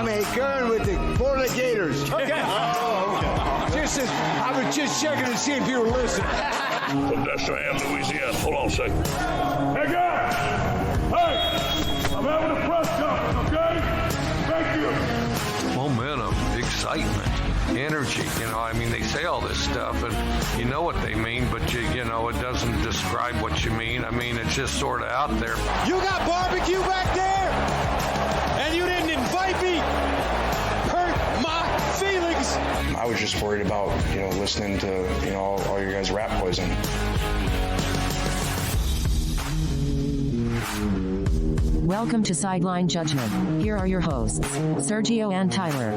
I'm a girl with the Florida Gators. Okay. Oh, okay. I was just checking to see if you were listening. From Cheyenne, Louisiana. Hold on a second. Hey, guys! Hey! I'm having a press conference, okay? Thank you. Momentum, excitement, energy. They say all this stuff, and you know what they mean, but it doesn't describe what you mean. It's just sort of out there. You got barbecue back there, and you didn't invite me. Hurt my feelings. I was just worried about, listening to, all your guys' rap poison. Welcome to Sideline Judgment. Here are your hosts, Sergio and Tyler.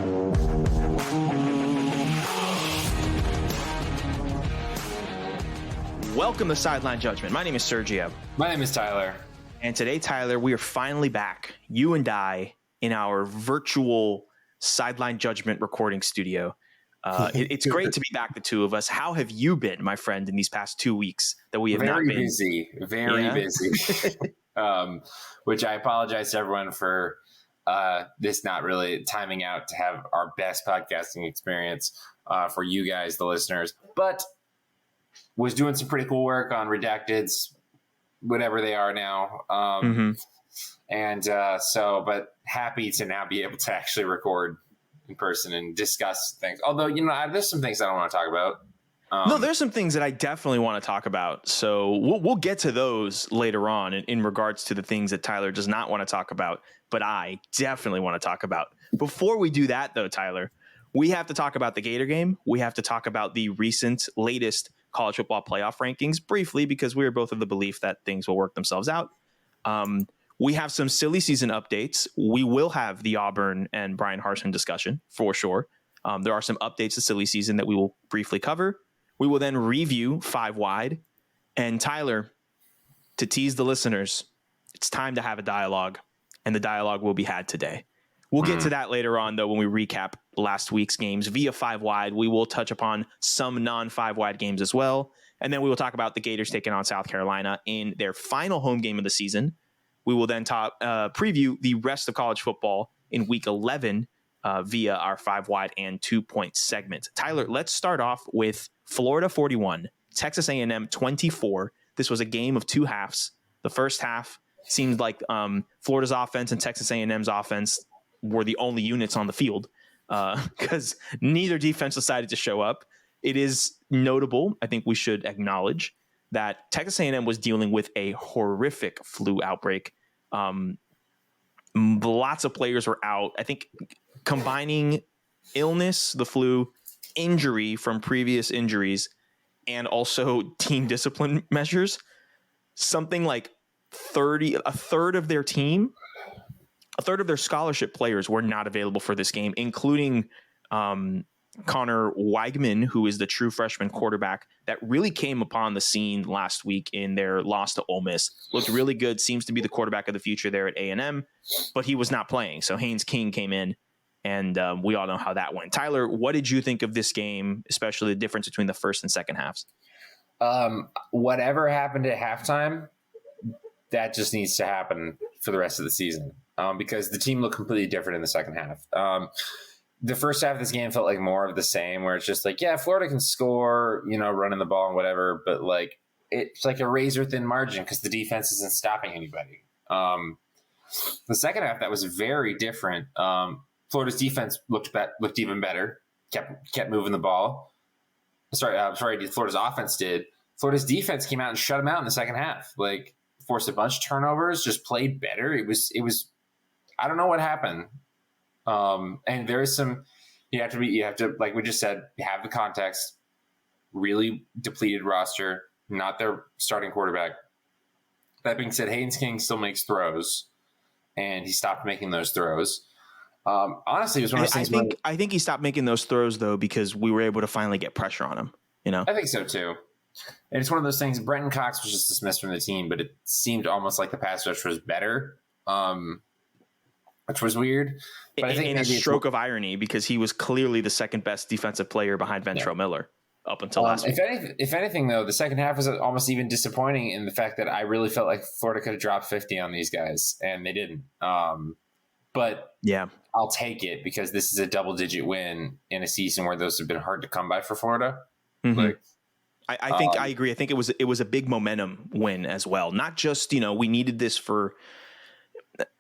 Welcome to Sideline Judgment. My name is Sergio. My name is Tyler. And today, Tyler, we are finally back, you and I, in our virtual Sideline Judgment recording studio. It's great to be back, the two of us. How have you been, my friend, in these past 2 weeks that we have not been? Very busy. Which I apologize to everyone for this not really timing out to have our best podcasting experience for you guys, the listeners. But was doing some pretty cool work on redacteds, whatever they are now. But happy to now be able to actually record in person and discuss things. Although, there's some things I don't want to talk about. No, there's some things that I definitely want to talk about. So we'll get to those later on in regards to the things that Tyler does not want to talk about, but I definitely want to talk about. Before we do that, though, Tyler, we have to talk about the Gator game. We have to talk about the latest college football playoff rankings briefly, because we are both of the belief that things will work themselves out. We have some silly season updates. We will have the Auburn and Brian Harsin discussion for sure. There are some updates to silly season that we will briefly cover. We will then review 5 wide. And Tyler, to tease the listeners, it's time to have a dialogue, and the dialogue will be had today. We'll get to that later on, though, when we recap last week's games via 5 wide. We will touch upon some non-5 wide games as well. And then we will talk about the Gators taking on South Carolina in their final home game of the season. We will then preview the rest of college football in week 11 via our 5 wide and 2-point segment. Tyler, let's start off with Florida 41, Texas A&M 24. This was a game of 2 halves. The first half seemed like Florida's offense and Texas A&M's offense were the only units on the field because neither defense decided to show up. It is notable, I think we should acknowledge, that Texas A&M was dealing with a horrific flu outbreak. Lots of players were out. I think combining illness, the flu, injury from previous injuries, and also team discipline measures, something like a third of their team, a third of their scholarship players were not available for this game, including Connor Weigman, who is the true freshman quarterback that really came upon the scene last week in their loss to Ole Miss. Looked really good, seems to be the quarterback of the future there at A&M, but he was not playing. So Haynes King came in, and we all know how that went. Tyler, what did you think of this game, especially the difference between the first and second halves? Whatever happened at halftime, that just needs to happen for the rest of the season because the team looked completely different in the second half. The first half of this game felt like more of the same, where it's just like, yeah, Florida can score, running the ball and whatever, but like it's like a razor thin margin because the defense isn't stopping anybody. The second half, that was very different. Florida's defense looked even better, kept moving the ball. Florida's offense did. Florida's defense came out and shut them out in the second half. Like forced a bunch of turnovers, just played better. It was. I don't know what happened. And there is some, you have to, like we just said, have the context. Really depleted roster, not their starting quarterback. That being said, Haynes King still makes throws, and he stopped making those throws. Honestly, it was one of those things. I think he stopped making those throws though because we were able to finally get pressure on him. I think so too. And it's one of those things. Brenton Cox was just dismissed from the team, but it seemed almost like the pass rush was better, which was weird. But I think in a stroke of irony, because he was clearly the second best defensive player behind Ventrell Miller up until last week. If anything, though, the second half was almost even disappointing in the fact that I really felt like Florida could have dropped 50 on these guys, and they didn't. but yeah, I'll take it because this is a double-digit win in a season where those have been hard to come by for Florida. Mm-hmm. Like, I think I agree. I think it was a big momentum win as well. Not just, we needed this for,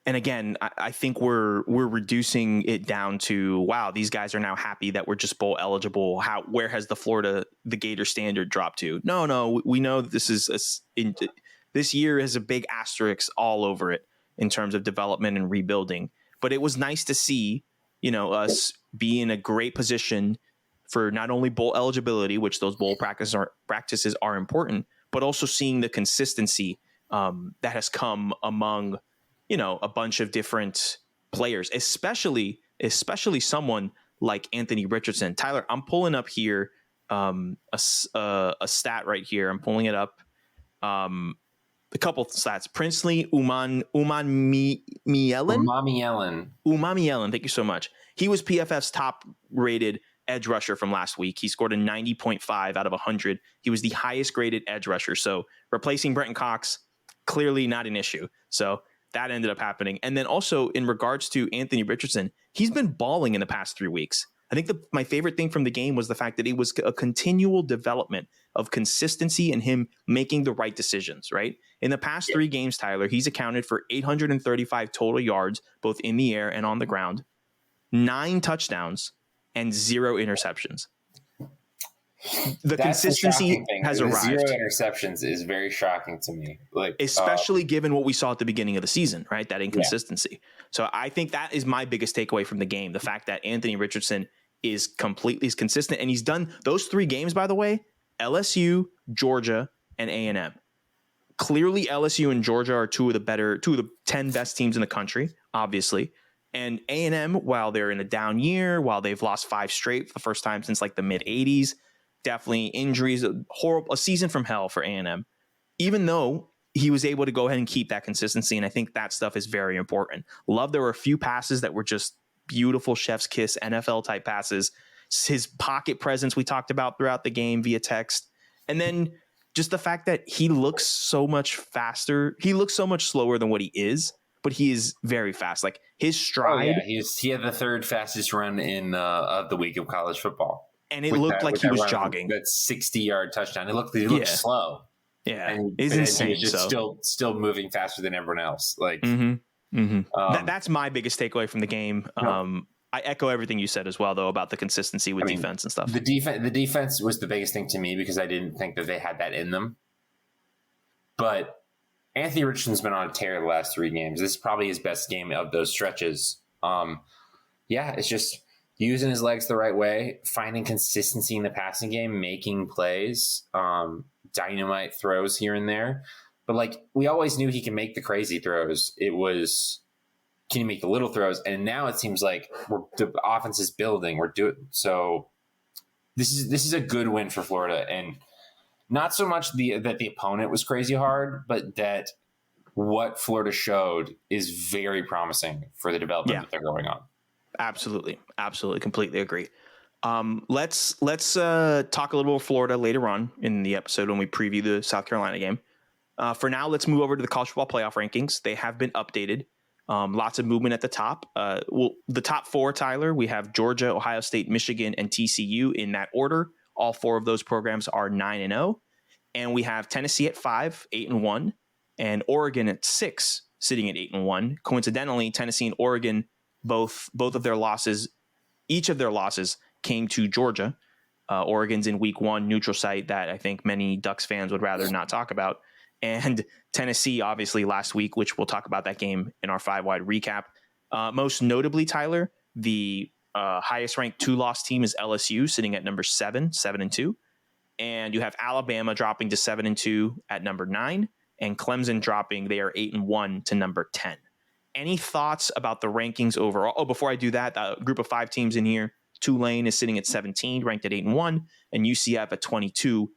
and again, I think we're reducing it down to, wow, these guys are now happy that we're just bowl eligible. Where has the Gator standard dropped to? No, we know that this is this year has a big asterisk all over it in terms of development and rebuilding. But it was nice to see, us be in a great position for not only bowl eligibility, which those bowl practices are important, but also seeing the consistency that has come among, a bunch of different players, especially someone like Anthony Richardson. Tyler, I'm pulling up here a stat right here. I'm pulling it up. A couple stats. Princely Umamielen. Thank you so much. He was PFF's top rated edge rusher from last week. He scored a 90.5 out of 100. He was the highest graded edge rusher. So replacing Brenton Cox, clearly not an issue. So that ended up happening. And then also in regards to Anthony Richardson, he's been balling in the past 3 weeks. I think my favorite thing from the game was the fact that it was a continual development of consistency and him making the right decisions, right? In the past 3 games, Tyler, he's accounted for 835 total yards, both in the air and on the ground, 9 touchdowns, and 0 interceptions. The consistency has arrived. 0 interceptions is very shocking to me. Like, especially given what we saw at the beginning of the season, right? That inconsistency. Yeah. So I think that is my biggest takeaway from the game. The fact that Anthony Richardson is completely consistent, and he's done those 3 games, by the way, LSU, Georgia, and A&M. Clearly LSU and Georgia are two of the 10 best teams in the country, obviously. And A&M, while they're in a down year, while they've lost 5 straight for the first time since like the mid 80s, definitely injuries, a season from hell for A&M, even though he was able to go ahead and keep that consistency. And I think that stuff is very important. There were a few passes that were just beautiful chef's kiss, NFL type passes. His pocket presence we talked about throughout the game via text. And then just the fact that he looks so much faster. He looks so much slower than what he is, but he is very fast. Like his stride. Oh, yeah. He had the 3rd fastest run of the week of college football. And it looked like he was jogging. That 60-yard touchdown. It looked slow. Yeah, and it's insane. He's just still moving faster than everyone else. Like, that's my biggest takeaway from the game. I echo everything you said as well, though, about the consistency with defense and stuff. The defense was the biggest thing to me because I didn't think that they had that in them. But Anthony Richardson's been on a tear the last 3 games. This is probably his best game of those stretches. It's just using his legs the right way, finding consistency in the passing game, making plays, dynamite throws here and there. But like we always knew he can make the crazy throws. It was, can he make the little throws? And now it seems like the offense is building. We're doing so. This is a good win for Florida, and not so much that the opponent was crazy hard, but that what Florida showed is very promising for the development that they're going on. Absolutely. Completely agree. Let's talk a little more Florida later on in the episode when we preview the South Carolina game. For now, let's move over to the college football playoff rankings. They have been updated. Lots of movement at the top. The top 4, Tyler, we have Georgia, Ohio State, Michigan, and TCU in that order. All 4 of those programs are 9-0. And we have Tennessee at 5, 8-1, and Oregon at 6, sitting at 8-1. Coincidentally, Tennessee and Oregon, both of their losses, each of their losses came to Georgia. Oregon's in week 1, neutral site that I think many Ducks fans would rather not talk about. And Tennessee, obviously, last week, which we'll talk about that game in our 5-wide recap. Most notably, Tyler, the highest ranked 2-loss team is LSU, sitting at number 7-2. And you have Alabama dropping to 7-2 at number 9, and Clemson dropping, they are 8-1 to number 10. Any thoughts about the rankings overall? Oh, before I do that, a group of 5 teams in here. Tulane is sitting at 17, ranked at 8-1, and UCF at 22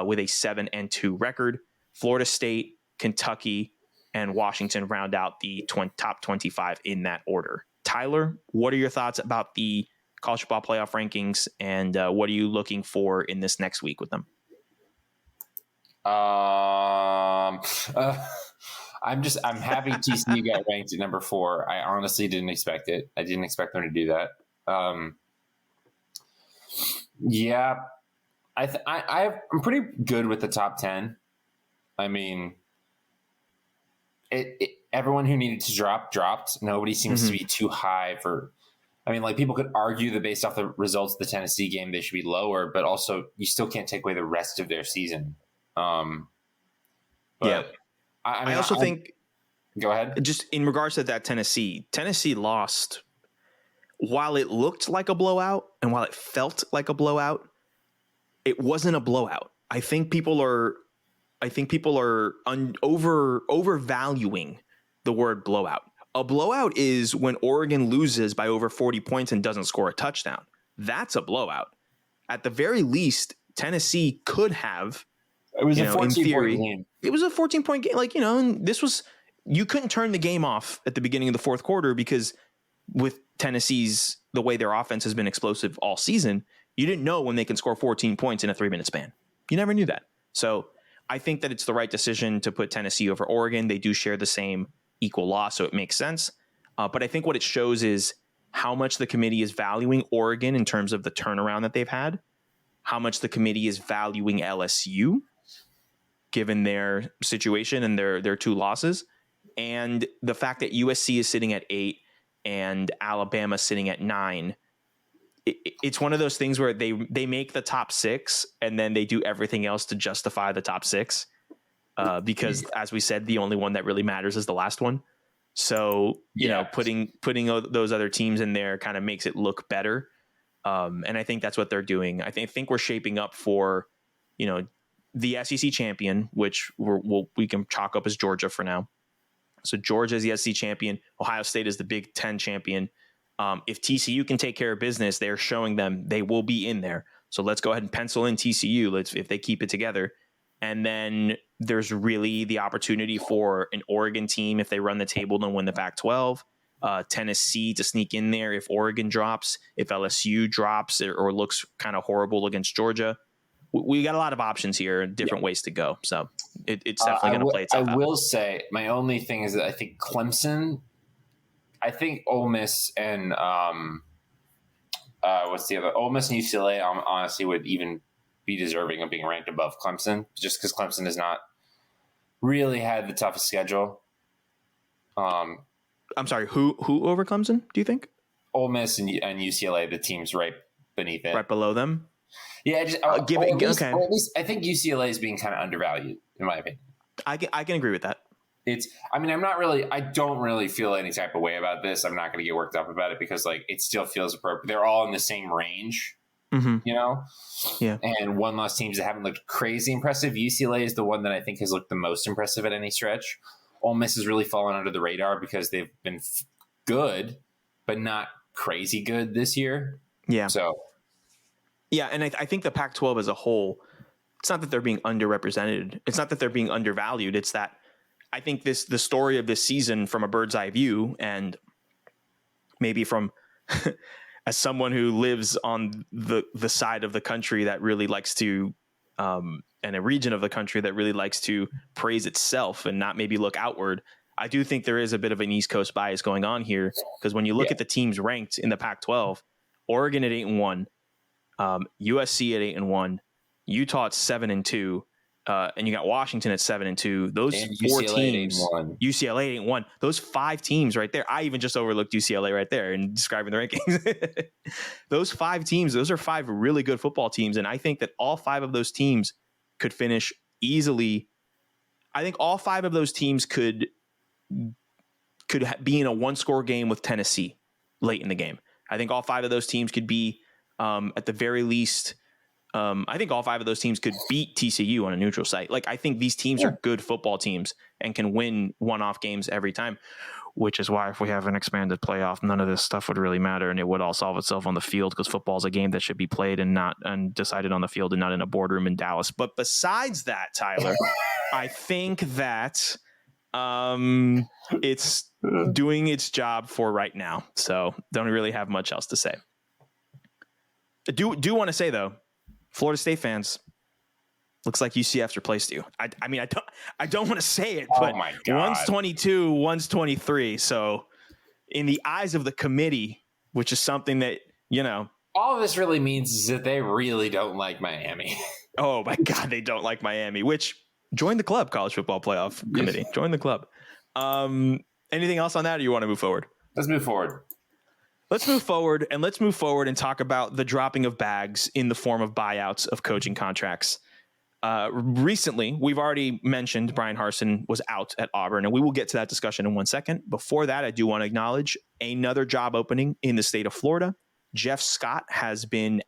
with a 7-2 record. Florida State, Kentucky, and Washington round out the top 25 in that order. Tyler, what are your thoughts about the college football playoff rankings, and what are you looking for in this next week with them? I I'm happy TCU got ranked at number 4. I honestly didn't expect it. I didn't expect them to do that. Yeah, I'm pretty good with the top 10. I mean, everyone who needed to drop dropped. Nobody seems to be too high for. I mean, like, people could argue that based off the results of the Tennessee game, they should be lower, but also you still can't take away the rest of their season. Yeah. I also think. Go ahead. Just in regards to that Tennessee lost. While it looked like a blowout and while it felt like a blowout, it wasn't a blowout. I think people are overvaluing the word blowout. A blowout is when Oregon loses by over 40 points and doesn't score a touchdown. That's a blowout. At the very least, Tennessee could have. It was a 14-point game. It was a 14-point game. Like, and you couldn't turn the game off at the beginning of the fourth quarter because with Tennessee's, the way their offense has been explosive all season, you didn't know when they can score 14 points in a 3-minute span. You never knew that. So I think that it's the right decision to put Tennessee over Oregon. They do share the same equal loss, so it makes sense. But I think what it shows is how much the committee is valuing Oregon in terms of the turnaround that they've had, how much the committee is valuing LSU, given their situation and their 2 losses, and the fact that USC is sitting at 8 and Alabama sitting at 9. It's one of those things where they make the top 6 and then they do everything else to justify the top 6. Because as we said, the only one that really matters is the last one. So, putting those other teams in there kind of makes it look better. And I think that's what they're doing. I think we're shaping up for, the SEC champion, which we can chalk up as Georgia for now. So Georgia is the SEC champion. Ohio State is the Big Ten champion. If TCU can take care of business, they're showing them they will be in there. So let's go ahead and pencil in TCU. If they keep it together. And then there's really the opportunity for an Oregon team, if they run the table, to win the Pac-12. Tennessee to sneak in there if Oregon drops, if LSU drops or looks kind of horrible against Georgia. We got a lot of options here, different ways to go. So it's definitely going to play itself out. I will say my only thing is that I think Clemson, Ole Miss and what's the other? Ole Miss and UCLA honestly would even be deserving of being ranked above Clemson, just because Clemson has not really had the toughest schedule. I'm sorry, who over Clemson, do you think? Ole Miss and UCLA, the teams right beneath it. Right below them? Yeah, okay. Or at least I think UCLA is being kind of undervalued, in my opinion. I can agree with that. I don't really feel any type of way about this. I'm not going to get worked up about it because it still feels appropriate. They're all in the same range, Yeah. And one loss teams that haven't looked crazy impressive. UCLA is the one that I think has looked the most impressive at any stretch. Ole Miss has really fallen under the radar because they've been good, but not crazy good this year. Yeah. So. Yeah, and I think the Pac-12 as a whole, it's not that they're being underrepresented. It's not that they're being undervalued. It's that I think the story of this season from a bird's eye view, and maybe from as someone who lives on the side of the country that really likes to, and a region of the country that really likes to praise itself and not maybe look outward, I do think there is a bit of an East Coast bias going on here, because when you look at the teams ranked in the Pac-12, Oregon at 8-1, USC at 8-1, Utah at 7-2, and you got Washington at 7-2. Those and 4 teams, UCLA 8-1. Those 5 teams right there. I even just overlooked UCLA right there in describing the rankings. Those 5 teams, those are 5 really good football teams, and I think that all 5 of those teams could finish easily. I think all 5 of those teams could be in a 1-score game with Tennessee late in the game. I think all 5 of those teams could be at the very least. I think all 5 of those teams could beat TCU on a neutral site. I think these teams are good football teams and can win one-off games every time, which is why if we have an expanded playoff, none of this stuff would really matter, and it would all solve itself on the field, because football is a game that should be played and decided on the field and not in a boardroom in Dallas. But besides that, Tyler, I think that it's doing its job for right now. So don't really have much else to say. I do want to say, though, Florida State fans, Looks like UCF's replaced you. I mean, I don't want to say it, but my God. one's 22, one's 23. So in the eyes of the committee, which is something that, all this really means is that they really don't like Miami. Oh my God, they don't like Miami, which join the club, College Football Playoff Committee. Join the club. Anything else on that, or you want to move forward? Let's move forward. Let's move forward and talk about the dropping of bags in the form of buyouts of coaching contracts. Recently, we've already mentioned Brian Harsin was out at Auburn, and we will get to that discussion in 1 second. Before that, I do want to acknowledge another job opening in the state of Florida. Jeff Scott has been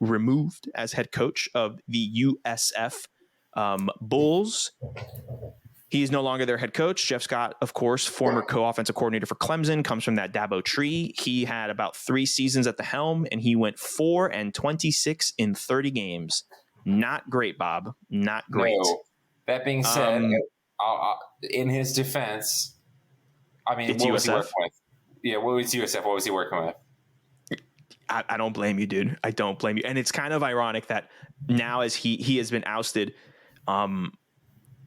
removed as head coach of the USF Bulls. He is no longer their head coach. Jeff Scott, of course, former co-offensive coordinator for Clemson, comes from that Dabo tree. He had about 3 seasons at the helm, and he went 4-26 in 30 games. Not great, Bob. Not great. No. That being said, in his defense, I mean, it's what was he USF. working with? Yeah, what was USF? What was he working with? I don't blame you, dude. I don't blame you. And it's kind of ironic that now, as he has been ousted,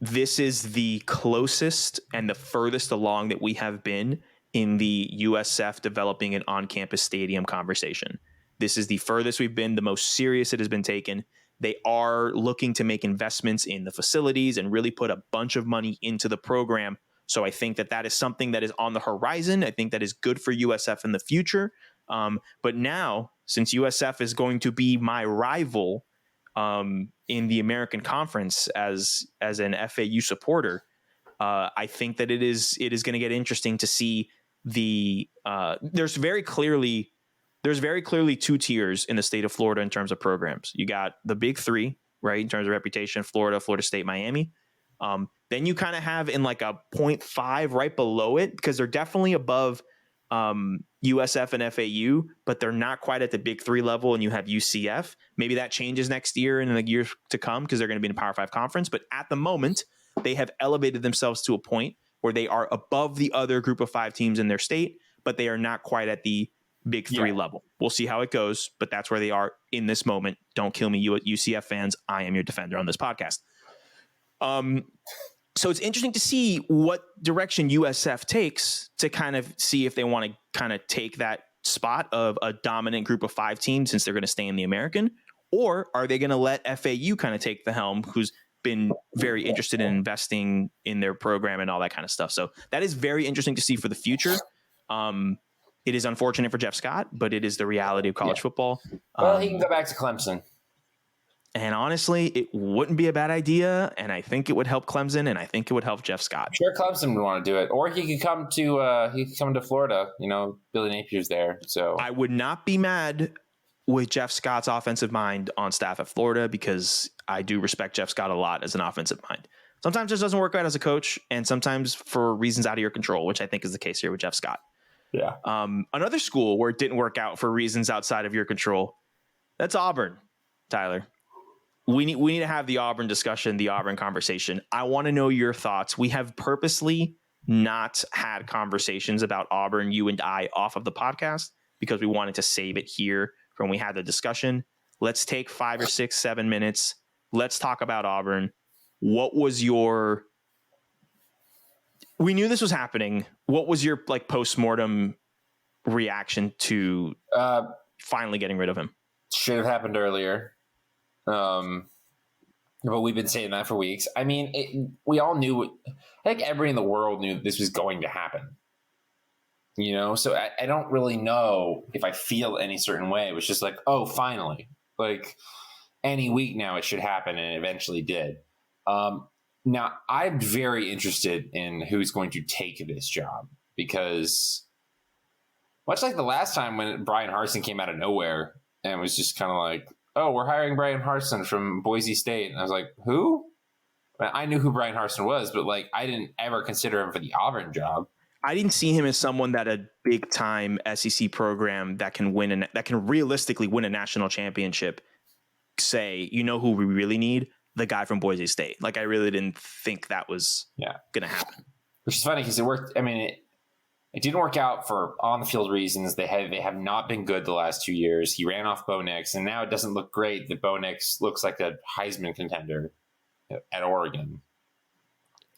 this is the closest and the furthest along that we have been in the USF developing an on-campus stadium conversation. This is the furthest we've been, the most serious it has been taken. They are looking to make investments in the facilities and really put a bunch of money into the program. So I think that is something that is on the horizon. I think that is good for USF in the future. But now, since USF is going to be my rival in the American Conference as an FAU supporter, I think that it is going to get interesting to see there's very clearly 2 tiers in the state of Florida in terms of programs. You got the big 3, right, in terms of reputation: Florida, Florida State, Miami. Then you kind of have in like a 0.5 right below it, because they're definitely above USF and FAU, but they're not quite at the big 3 level. And you have UCF. Maybe that changes next year and in the years to come, because they're going to be in a Power 5 conference. But at the moment, they have elevated themselves to a point where they are above the other group of 5 teams in their state, but they are not quite at the big 3 level. We'll see how it goes, but that's where they are in this moment. Don't kill me, you UCF fans. I am your defender on this podcast. So it's interesting to see what direction USF takes to kind of see if they want to kind of take that spot of a dominant group of 5 teams, since they're going to stay in the American, or are they going to let FAU kind of take the helm, who's been very interested in investing in their program and all that kind of stuff. So that is very interesting to see for the future. It is unfortunate for Jeff Scott, but it is the reality of college football. Well, he can go back to Clemson. And honestly, it wouldn't be a bad idea. And I think it would help Clemson, and I think it would help Jeff Scott. I'm sure Clemson would want to do it. Or he could come to Florida. Billy Napier's there. So I would not be mad with Jeff Scott's offensive mind on staff at Florida, because I do respect Jeff Scott a lot as an offensive mind. Sometimes it just doesn't work out as a coach, and sometimes for reasons out of your control, which I think is the case here with Jeff Scott. Yeah. Another school where it didn't work out for reasons outside of your control, that's Auburn, Tyler. We need to have the Auburn discussion, the Auburn conversation. I want to know your thoughts. We have purposely not had conversations about Auburn, you and I, off of the podcast, because we wanted to save it here from when we had the discussion. Let's take 5 or 6, 7 minutes. Let's talk about Auburn. What was your... We knew this was happening. What was your postmortem reaction to finally getting rid of him? Should have happened earlier. But we've been saying that for weeks. I mean, we all knew. I think everybody in the world knew this was going to happen. So I don't really know if I feel any certain way. It was just like, oh, finally. Like any week now it should happen, and it eventually did. Now, I'm very interested in who's going to take this job, because much like the last time when Brian Harsin came out of nowhere and was just kind of like, oh, we're hiring Brian Harsin from Boise State. And I was like, who? I knew who Brian Harsin was, but I didn't ever consider him for the Auburn job. I didn't see him as someone that a big time SEC program that can realistically win a national championship say, who we really need? The guy from Boise State. I really didn't think that was going to happen. Which is funny because it worked. I mean, it didn't work out for on the field reasons. They have not been good the last 2 years. He ran off Bo Nix, and now it doesn't look great that Bo Nix looks like a Heisman contender. at Oregon.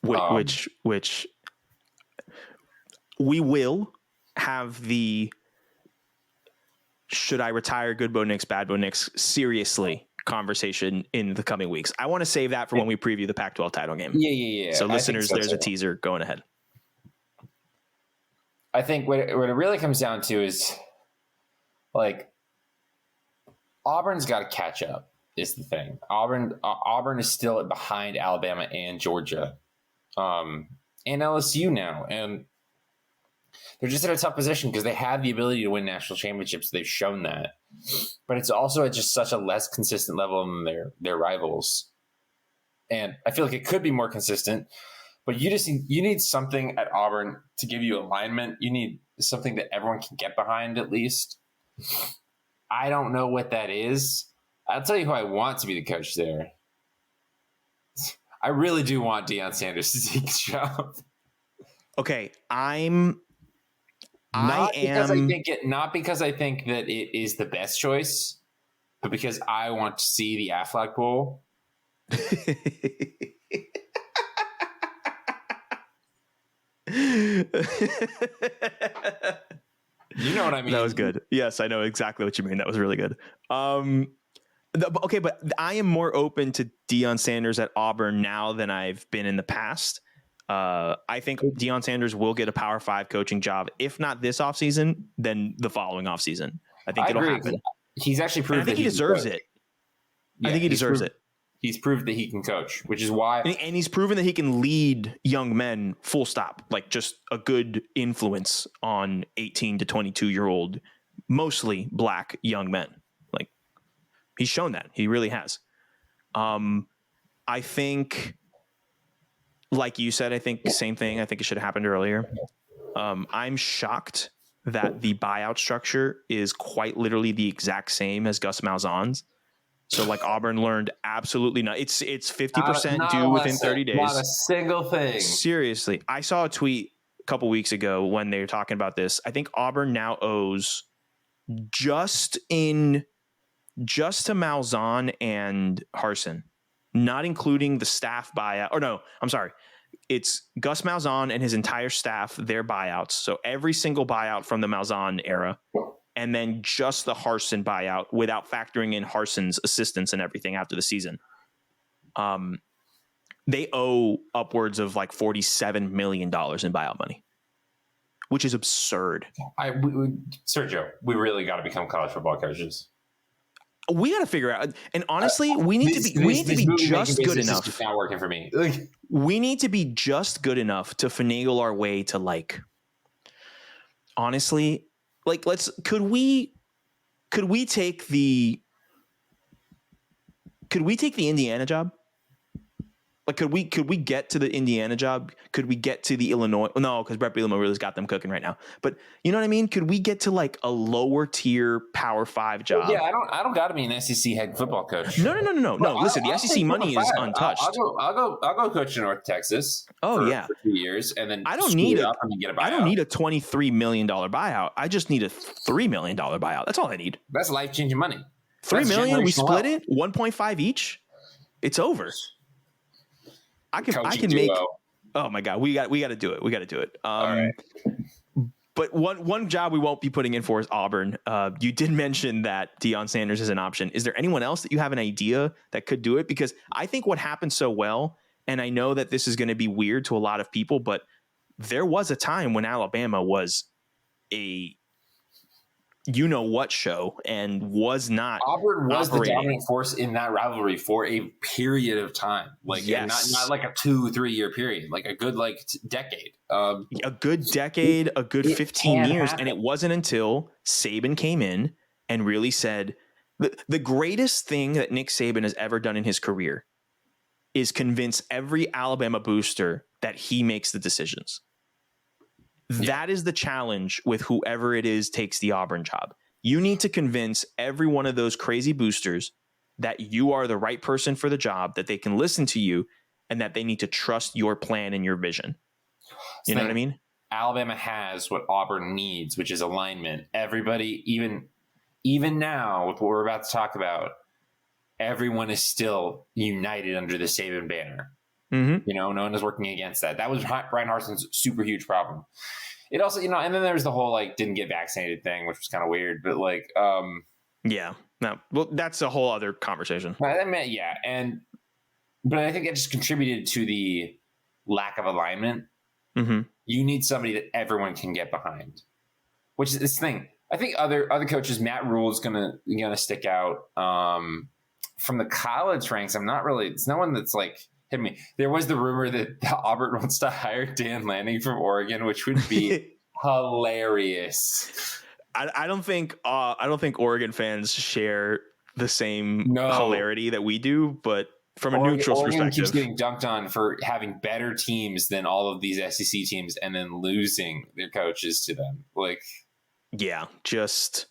Which we will have the should I retire good Bo Nix, bad Bo Nix seriously conversation in the coming weeks. I want to save that for when we preview the Pac-12 title game. Yeah. So listeners, there's a teaser going ahead. I think what it really comes down to is like Auburn's got to catch up is the thing. Auburn is still behind Alabama and Georgia and LSU now. And they're just in a tough position because they have the ability to win national championships. They've shown that. But it's also at just such a less consistent level than their rivals. And I feel like it could be more consistent. But you need something at Auburn to give you alignment. You need something that everyone can get behind at least. I don't know what that is. I'll tell you who I want to be the coach there. I really do want Deion Sanders to take the job. Okay, not because I think that it is the best choice, but because I want to see the Aflac Bowl. You know what I mean? That was good. Yes, I know exactly what you mean. That was really good. Okay, but I am more open to Deion Sanders at Auburn now than I've been in the past. I think Deion Sanders will get a Power 5 coaching job, if not this offseason, then the following offseason. I think it'll happen. He's actually proved I think he deserves it. I think he deserves it. He's proved that he can coach, which is why. And he's proven that he can lead young men, full stop, like just a good influence on 18 to 22-year-old, mostly black young men. Like he's shown that. He really has. I think, like you said, I think the same thing. I think it should have happened earlier. I'm shocked that the buyout structure is quite literally the exact same as Gus Malzahn's. So like Auburn learned absolutely not. It's 50% due within 30 days. Not a single thing. Seriously. I saw a tweet a couple weeks ago when they were talking about this. I think Auburn now owes just to Malzahn and Harsin, not including the staff buyout. Or no, I'm sorry. It's Gus Malzahn and his entire staff, their buyouts. So every single buyout from the Malzahn era. And then just the Harsin buyout without factoring in Harsin's assistance and everything after the season. They owe upwards of like $47 million in buyout money, which is absurd. Sergio, we really got to become college football coaches. We got to figure out, and honestly, we need to be just good enough. It's not working for me. We need to be just good enough to finagle our way to like, honestly. Like, could we take the Indiana job? Like, could we get to the Indiana job? Could we get to the Illinois? No, because Brett Bielema really's got them cooking right now. But you know what I mean? Could we get to like a lower tier Power 5 job? Yeah, I don't got to be an SEC head football coach. No. Listen, the SEC money is untouched. I'll go coach in North Texas. For 2 years, and then I don't need a $23 million buyout. I just need a $3 million buyout. That's all I need. That's life-changing money. $3 million. We split it 1.5 each. It's over. I can make. Oh my God, we got to do it. We got to do it. All right. But one job we won't be putting in for is Auburn. You did mention that Deion Sanders is an option. Is there anyone else that you have an idea that could do it? Because I think what happened so well, and I know that this is going to be weird to a lot of people, but there was a time when Alabama was a you-know-what show and was not Auburn was operating. The dominant force in that rivalry for a period of time. Like, yes. not like a 2-3 year period, like a good decade. A good decade, a good 15 years. Happen. And it wasn't until Saban came in and really said, the greatest thing that Nick Saban has ever done in his career is convince every Alabama booster that he makes the decisions. That is the challenge with whoever it is takes the Auburn job. You need to convince every one of those crazy boosters that you are the right person for the job, that they can listen to you, and that they need to trust your plan and your vision. You know what I mean? Alabama has what Auburn needs, which is alignment. Everybody, even now with what we're about to talk about, everyone is still united under the Saban banner. Mm-hmm. No one is working against that. That was Brian Harsin's super huge problem. It also, and then there was the whole didn't get vaccinated thing, which was kind of weird, but that's a whole other conversation. But I think it just contributed to the lack of alignment. Mm-hmm. You need somebody that everyone can get behind, which is this thing. I think other coaches, Matt Rule is gonna stick out from the college ranks. It's no one that's hit me. There was the rumor that Auburn wants to hire Dan Lanning from Oregon, which would be hilarious. I don't think Oregon fans share the same hilarity that we do, but from a neutral perspective, Oregon keeps getting dunked on for having better teams than all of these SEC teams, and then losing their coaches to them. Just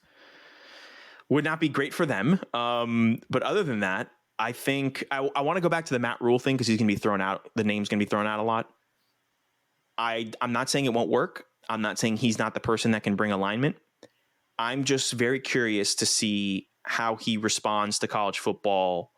would not be great for them. But other than that, I think I want to go back to the Matt Rule thing because he's going to be thrown out. The name's going to be thrown out a lot. I'm not saying it won't work. I'm not saying he's not the person that can bring alignment. I'm just very curious to see how he responds to college football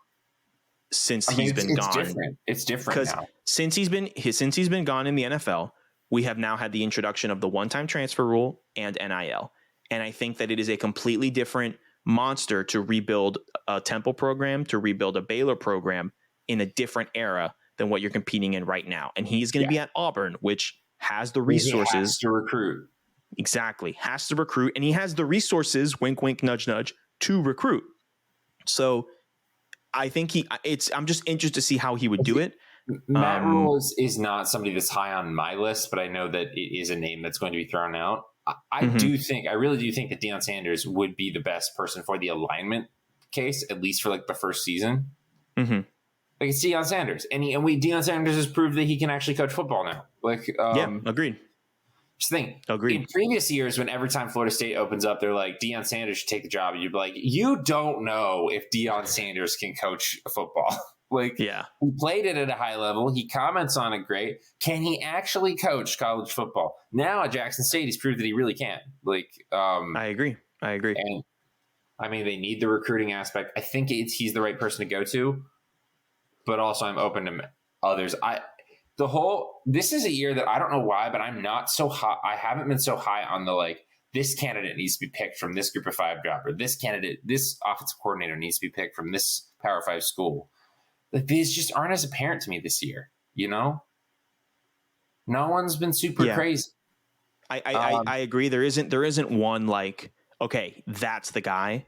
since he's been gone. It's different now. Since he's been gone in the NFL, we have now had the introduction of the one-time transfer rule and NIL. And I think that it is a completely different monster to rebuild a Temple program, to rebuild a Baylor program in a different era than what you're competing in right now. And he's going to be at Auburn, which has the resources he has to recruit. Exactly. Has to recruit. And he has the resources, wink, wink, nudge, nudge, to recruit. So I think I'm just interested to see how he would do it. Matt Rule is not somebody that's high on my list, but I know that it is a name that's going to be thrown out. I really do think that Deion Sanders would be the best person for the alignment case, at least for the first season. Mm-hmm. It's Deion Sanders, and Deion Sanders has proved that he can actually coach football now. Agreed. Just think, agreed. In previous years, when every time Florida State opens up, they're like, Deion Sanders should take the job. And you'd be like, you don't know if Deion Sanders can coach football. He played it at a high level. He comments on it great. Can he actually coach college football? Now at Jackson State, he's proved that he really can. I agree. And they need the recruiting aspect. I think he's the right person to go to, but also I'm open to others. This is a year that I don't know why, but I'm not so high. I haven't been so high on this candidate needs to be picked from this group of 5 job, or this offensive coordinator needs to be picked from this Power 5 school. These just aren't as apparent to me this year. No one's been super crazy. I agree. There isn't one okay, that's the guy.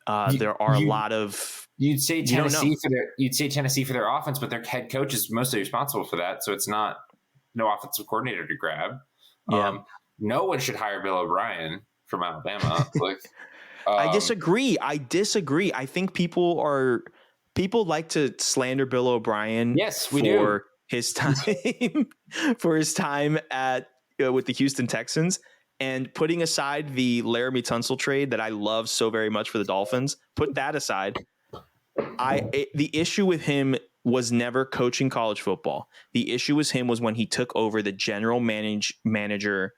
There are a lot of. You'd say Tennessee for their offense, but their head coach is mostly responsible for that. So it's no offensive coordinator to grab. Yeah. No one should hire Bill O'Brien from Alabama. I disagree. I think people like to slander Bill O'Brien. Yes, we do. His time at with the Houston Texans. And putting aside the Laramie Tunsil trade that I love so very much for the Dolphins, put that aside. The issue with him was never coaching college football. The issue was when he took over the general manager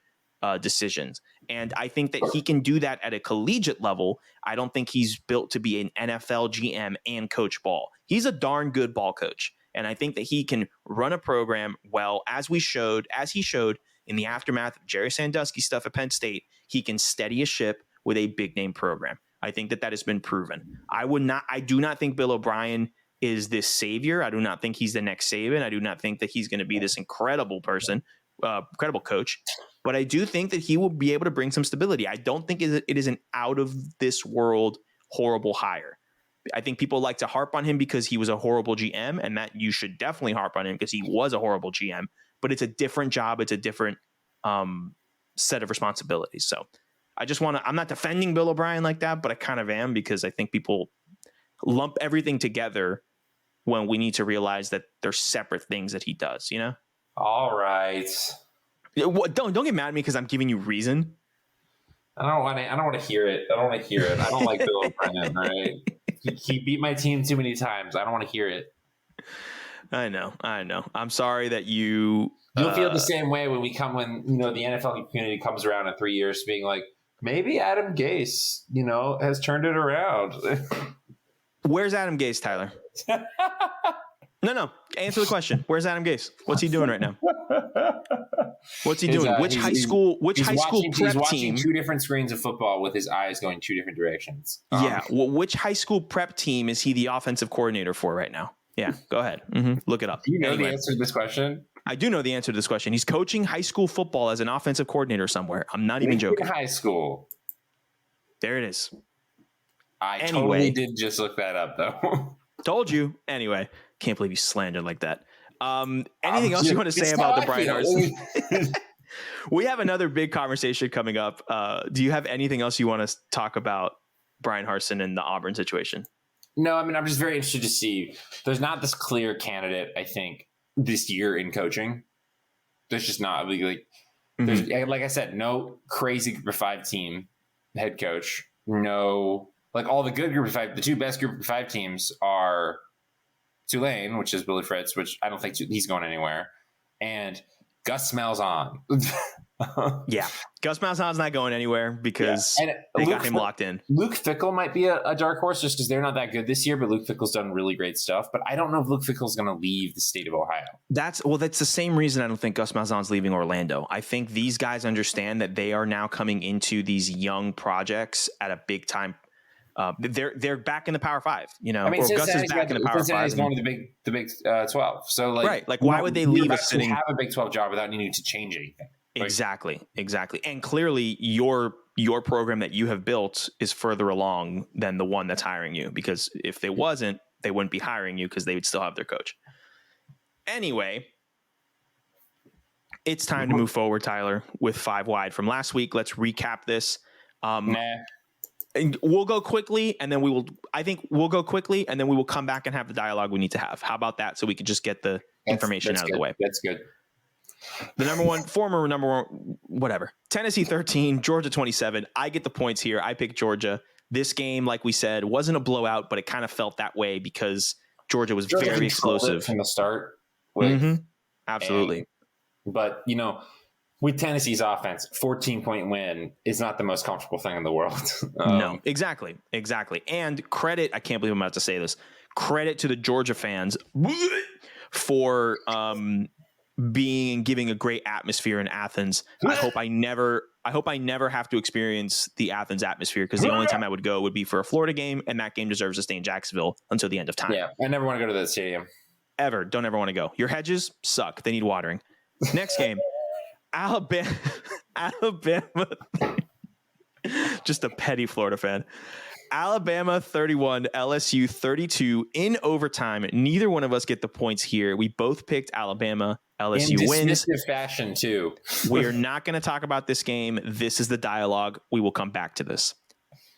decisions. And I think that he can do that at a collegiate level. I don't think he's built to be an NFL GM and coach ball. He's a darn good ball coach. And I think that he can run a program well, as he showed in the aftermath of Jerry Sandusky stuff at Penn State. He can steady a ship with a big name program. I think that has been proven. I do not think Bill O'Brien is this savior. I do not think he's the next Saban. I do not think that he's going to be this incredible person, incredible coach. But I do think that he will be able to bring some stability. I don't think it is an out of this world horrible hire. I think people like to harp on him because he was a horrible GM, and that you should definitely harp on him because he was a horrible GM. But it's a different job. It's a different set of responsibilities. So I'm not defending Bill O'Brien like that, but I kind of am because I think people lump everything together when we need to realize that they're separate things that he does, All right. Don't get mad at me because I'm giving you reason. I don't want to hear it. I don't like Bill O'Brien, right? He beat my team too many times. I don't want to hear it. I know. I'm sorry that you'll feel the same way when the NFL community comes around in 3 years being like, maybe Adam Gase, has turned it around. Where's Adam Gase, Tyler? No. Answer the question. Where's Adam Gase? What's he doing right now? What's he doing? Which high school prep team? He's watching two different screens of football with his eyes going two different directions. Which high school prep team is he the offensive coordinator for right now? Yeah, go ahead. Look it up. Do you know the answer to this question? I do know the answer to this question. He's coaching high school football as an offensive coordinator somewhere. I'm not even joking. High school. There it is. I totally did just look that up, though. Told you. Anyway, can't believe you slandered like that. Anything else you want to say about the Brian Harsin? We have another big conversation coming up. Do you have anything else you want to talk about Brian Harsin and the Auburn situation? No, I mean, I'm just very interested to see. There's not this clear candidate, I think, this year in coaching. There's just not. There's, like I said, no crazy Group of 5 team head coach. No, like all the good Group of 5. The two best Group of 5 teams are Tulane, which is Billy Fritz, which I don't think he's going anywhere, and Gus Malzahn. Yeah, Gus Malzahn's not going anywhere because they got him locked in. Luke Fickell might be a dark horse just because they're not that good this year, but Luke Fickell's done really great stuff. But I don't know if Luke Fickell's going to leave the state of Ohio. That's the same reason I don't think Gus Malzahn's leaving Orlando. I think these guys understand that they are now coming into these young projects at a big time. They're back in the Power 5, you know. I mean, or Gus is back in the Power 5. Cincinnati's going to the Big 12. So why would they leave us sitting? Have a Big 12 job without needing to change anything? Exactly. And clearly your program that you have built is further along than the one that's hiring you, because if they wasn't, they wouldn't be hiring you because they would still have their coach. Anyway, it's time to move forward, Tyler, with 5 wide from last week. Let's recap this. And we'll go quickly, and then we'll go quickly, and then we will come back and have the dialogue we need to have. How about that? So we can just get the information out of the way. That's good. The former number one, whatever. Tennessee 13, Georgia 27. I get the points here. I picked Georgia. This game, like we said, wasn't a blowout, but it kind of felt that way because Georgia was very explosive from the start. Absolutely. But, with Tennessee's offense, 14-point win is not the most comfortable thing in the world. No, exactly. And credit, I can't believe I'm about to say this, credit to the Georgia fans for giving a great atmosphere in Athens. I hope I never have to experience the Athens atmosphere, because the only time I would go would be for a Florida game, and that game deserves to stay in Jacksonville until the end of time. Yeah, I never want to go to that stadium. Don't ever want to go. Your hedges suck. They need watering. Next game. Alabama. Just a petty Florida fan. Alabama 31, LSU 32 in overtime. Neither one of us get the points here. We both picked Alabama. LSU wins. In dismissive fashion, too. We are not going to talk about this game. This is the dialogue. We will come back to this.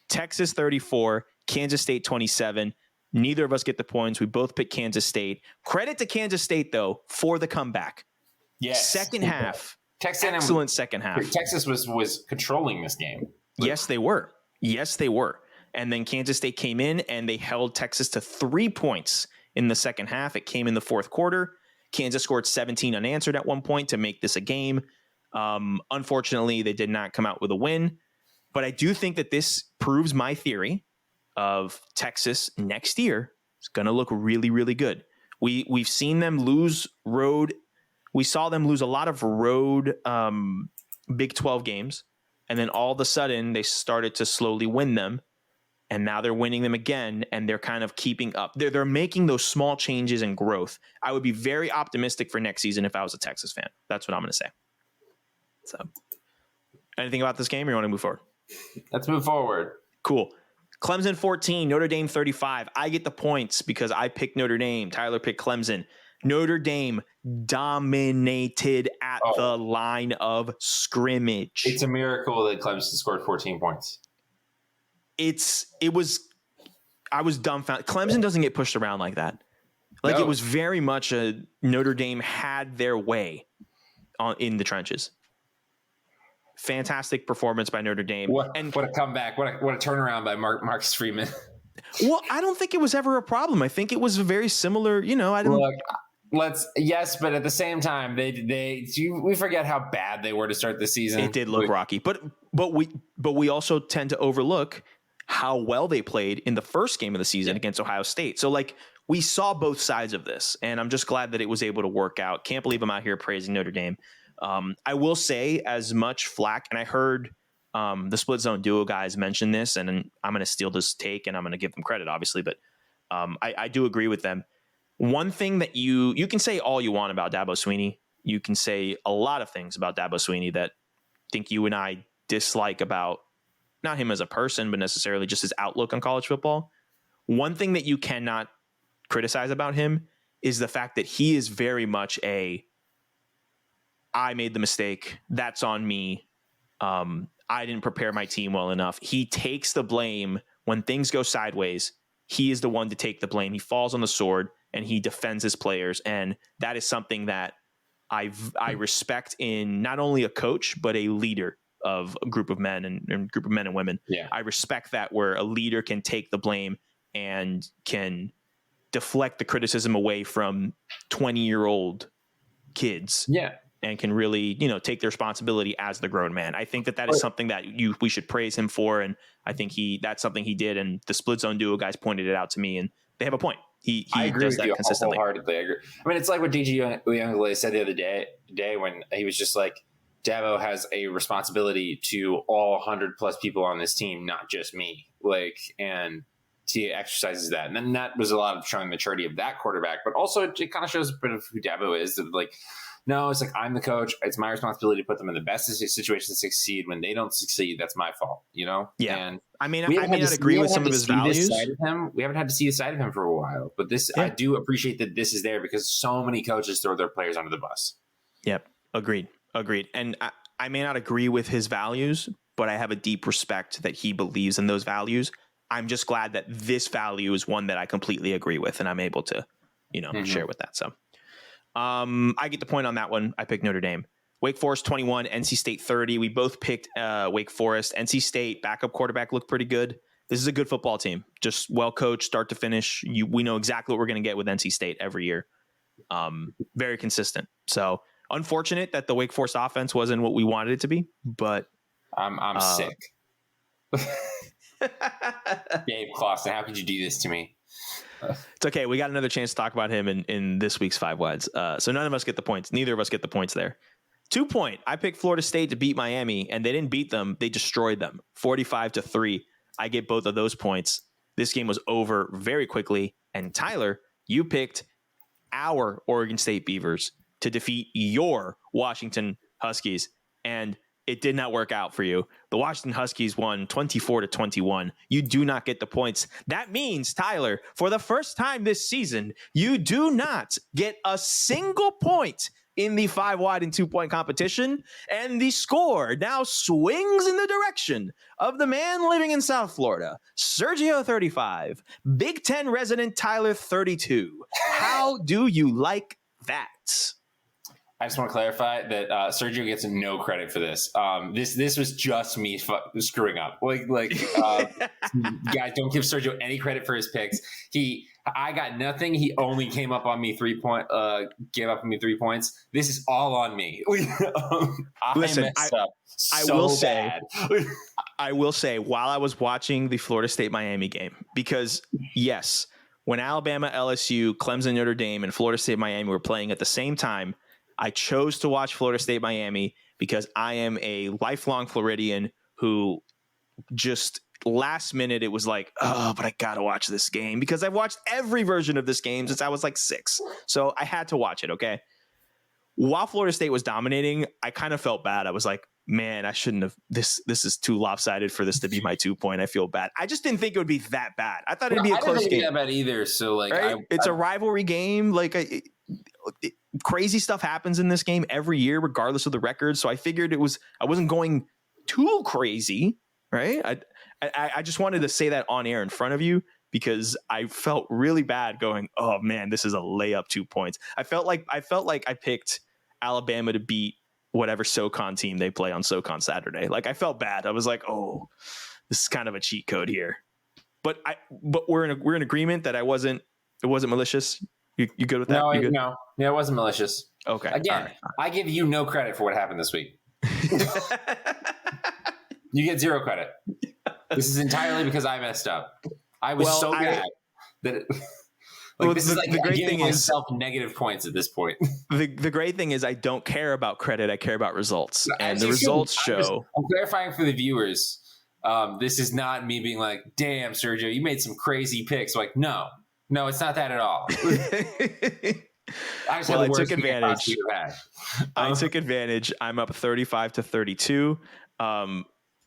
Texas 34, Kansas State 27. Neither of us get the points. We both picked Kansas State. Credit to Kansas State, though, for the comeback. Yes. Second half. Excellent second half. Texas was controlling this game. Yes, they were. And then Kansas State came in and they held Texas to 3 points in the second half. It came in the fourth quarter. Kansas scored 17 unanswered at one point to make this a game. Unfortunately, they did not come out with a win. But I do think that this proves my theory of Texas next year is going to look really, really good. We've seen them lose road. We saw them lose a lot of road Big 12 games. And then all of a sudden, they started to slowly win them. And now they're winning them again, and they're kind of keeping up. They're making those small changes and growth. I would be very optimistic for next season if I was a Texas fan. That's what I'm going to say. So, anything about this game, or you want to move forward? Let's move forward. Cool. Clemson 14, Notre Dame 35. I get the points because I picked Notre Dame. Tyler picked Clemson. Notre Dame dominated at the line of scrimmage. It's a miracle that Clemson scored 14 points. I was dumbfounded. Clemson doesn't get pushed around like that. It was very much a Notre Dame had their way in the trenches. Fantastic performance by Notre Dame. What a comeback. What a turnaround by Marcus Freeman. Well, I don't think it was ever a problem. I think it was very similar. Yes, but at the same time, we forget how bad they were to start the season. It did look rocky, but we also tend to overlook how well they played in the first game of the season against Ohio State. So like we saw both sides of this, and I'm just glad that it was able to work out. Can't believe I'm out here praising Notre Dame. I will say as much flack, and I heard the split zone duo guys mention this, and I'm going to steal this take and I'm going to give them credit, obviously, but I do agree with them. One thing that you can say all you want about Dabo Swinney. You can say a lot of things about Dabo Swinney that I think you and I dislike about not him as a person, but necessarily just his outlook on college football. One thing that you cannot criticize about him is the fact that he is very much I made the mistake. That's on me. I didn't prepare my team well enough. He takes the blame when things go sideways. He is the one to take the blame. He falls on the sword and he defends his players. And that is something that I respect in not only a coach, but a leader of a group of men and group of men and women. Yeah. I respect that, where a leader can take the blame and can deflect the criticism away from 20-year-old kids. Yeah. And can really, take the responsibility as the grown man. I think that is something that we should praise him for. And I think that's something he did. And the split zone duo guys pointed it out to me, and they have a point. He does that consistently. Wholeheartedly. I agree. I mean, it's like what DG Youngley said the other day when he was just like, Dabo has a responsibility to all 100 plus people on this team, not just me. And he exercises that. And then that was a lot of showing maturity of that quarterback, but also it kind of shows a bit of who Dabo is. No, it's like, I'm the coach. It's my responsibility to put them in the best situation to succeed. When they don't succeed, that's my fault, Yeah. And I may not agree with some of his values. We haven't had to see the side of him for a while, but I do appreciate that this is there, because so many coaches throw their players under the bus. Yep. Agreed. And I may not agree with his values, but I have a deep respect that he believes in those values. I'm just glad that this value is one that I completely agree with, and I'm able to, share with that. So I get the point on that one. I picked Notre Dame. Wake Forest 21, NC State 30. We both picked Wake Forest. NC State backup quarterback looked pretty good. This is a good football team, just well coached, start to finish. We know exactly what we're going to get with NC State every year. Very consistent. So unfortunate that the Wake Forest offense wasn't what we wanted it to be, but I'm sick. Dave Clawson, how could you do this to me? It's okay. We got another chance to talk about him in this week's Five Wides. So none of us get the points. Neither of us get the points there. 2 point. I picked Florida State to beat Miami, and they didn't beat them. They destroyed them 45-3. I get both of those points. This game was over very quickly. And Tyler, you picked our Oregon State Beavers to defeat your Washington Huskies, and it did not work out for you. The Washington Huskies won 24-21. You do not get the points. That means, Tyler, for the first time this season, you do not get a single point in the 5 wide and 2 point competition. And the score now swings in the direction of the man living in South Florida, Sergio 35, Big Ten resident Tyler 32. How do you like that? I just want to clarify that Sergio gets no credit for this. This was just me screwing up. Guys, don't give Sergio any credit for his picks. I got nothing. He only came up on me 3 gave up on me 3 points. This is all on me. Listen, I will say, while I was watching the Florida State Miami game, because yes, when Alabama, LSU, Clemson, Notre Dame, and Florida State Miami were playing at the same time, I chose to watch Florida State Miami because I am a lifelong Floridian who just last minute, it was like, oh, but I got to watch this game because I've watched every version of this game since I was like 6. So I had to watch it. Okay. While Florida State was dominating, I kind of felt bad. I was like, man, I shouldn't have. This is too lopsided for this to be my 2 point. I feel bad. I just didn't think it would be that bad. I thought it'd be a close game. That bad either. So right? It's a rivalry game. Crazy stuff happens in this game every year, regardless of the record. So I figured I wasn't going too crazy, right? I just wanted to say that on air in front of you because I felt really bad going, oh man, this is a layup 2 points. I felt like I picked Alabama to beat whatever SoCon team they play on SoCon Saturday. I felt bad. I was like, oh, this is kind of a cheat code here. But we're in agreement that it wasn't malicious. You good with that? No, it wasn't malicious. Okay. Again, right. I give you no credit for what happened this week. You get 0 credit. This is entirely because I messed up. I was so bad that this is like the great thing myself negative points at this point. The great thing is I don't care about credit. I care about results, and the results show. I'm clarifying for the viewers. This is not me being like, "Damn, Sergio, you made some crazy picks." Like, no, it's not that at all. I took advantage. I took advantage. I'm up 35-32.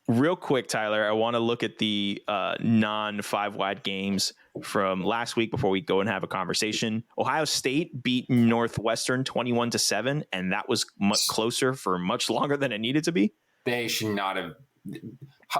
Real quick, Tyler, I want to look at the non-5 wide games from last week before we go and have a conversation. Ohio State beat Northwestern 21-7, and that was much closer for much longer than it needed to be. They should not have.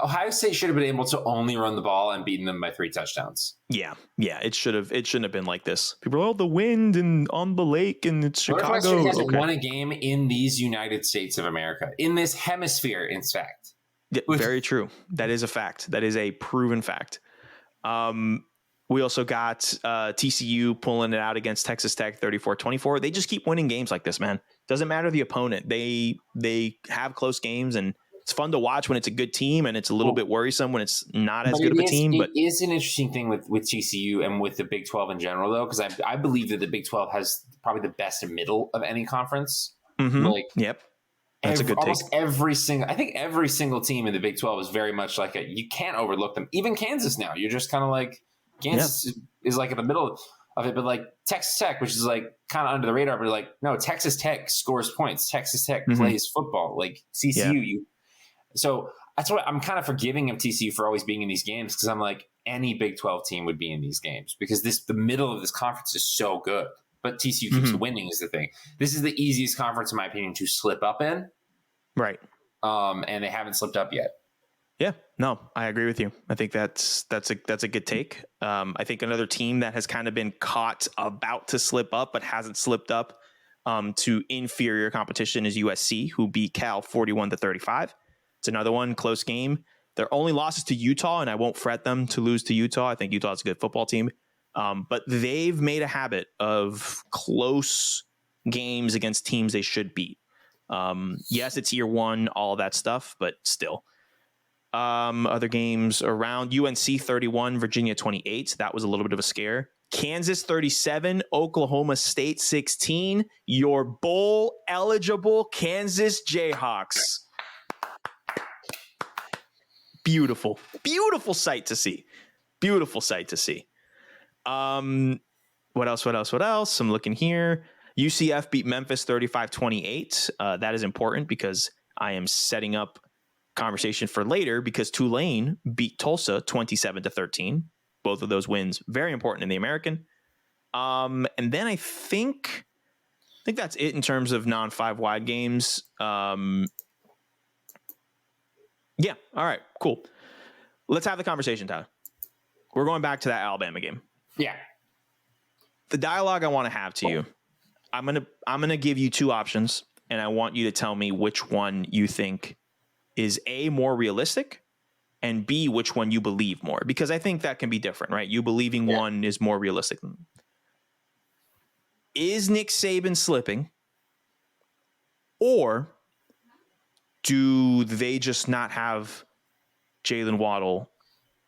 Ohio State should have been able to only run the ball and beaten them by 3 touchdowns. Yeah. It shouldn't have been like this. People are, the wind and on the lake and it's Chicago. Northwestern hasn't won a game in these United States of America, in this hemisphere, in fact. Yeah, very true. That is a fact. That is a proven fact. We also got TCU pulling it out against Texas Tech 34-24. They just keep winning games like this, man. Doesn't matter the opponent. They have close games, and it's fun to watch when it's a good team, and it's a little bit worrisome when it's not as good of a team. But it is an interesting thing with TCU and with the Big 12 in general, though, because I believe that the Big 12 has probably the best middle of any conference. Mm-hmm. Yep. That's a good take. I think every single team in the Big 12 is very much like you can't overlook them. Even Kansas now, you're just kind of like Kansas is like in the middle of it, but like Texas Tech, which is like kind of under the radar, but like no, Texas Tech scores points. Texas Tech plays football. Like TCU, So that's what I'm kind of forgiving of TCU for always being in these games, because I'm like, any Big 12 team would be in these games because the middle of this conference is so good. But TCU keeps winning is the thing. This is the easiest conference, in my opinion, to slip up in. Right. And they haven't slipped up yet. Yeah, no, I agree with you. I think that's a good take. I think another team that has kind of been caught about to slip up but hasn't slipped up to inferior competition is USC, who beat Cal 41-35. It's another one, close game. Their only losses to Utah, and I won't fret them to lose to Utah. I think Utah's a good football team. But they've made a habit of close games against teams they should beat. Yes, it's year one, all that stuff, but still. Other games around: UNC 31, Virginia 28. That was a little bit of a scare. Kansas 37, Oklahoma State 16. Your bowl eligible Kansas Jayhawks. Beautiful sight to see. What else? I'm looking here. UCF beat Memphis 35-28. That is important because I am setting up conversation for later, because Tulane beat Tulsa 27-13. Both of those wins very important in the American. And then I think that's it in terms of non-5 wide games. Yeah. All right, cool. Let's have the conversation, Tyler. We're going back to that Alabama game. Yeah. The dialogue I want to have to you, I'm going to give you 2 options, and I want you to tell me which one you think is A, more realistic, and B, which one you believe more, because I think that can be different, right? You believing one is more realistic. Is Nick Saban slipping, or do they just not have Jalen Waddle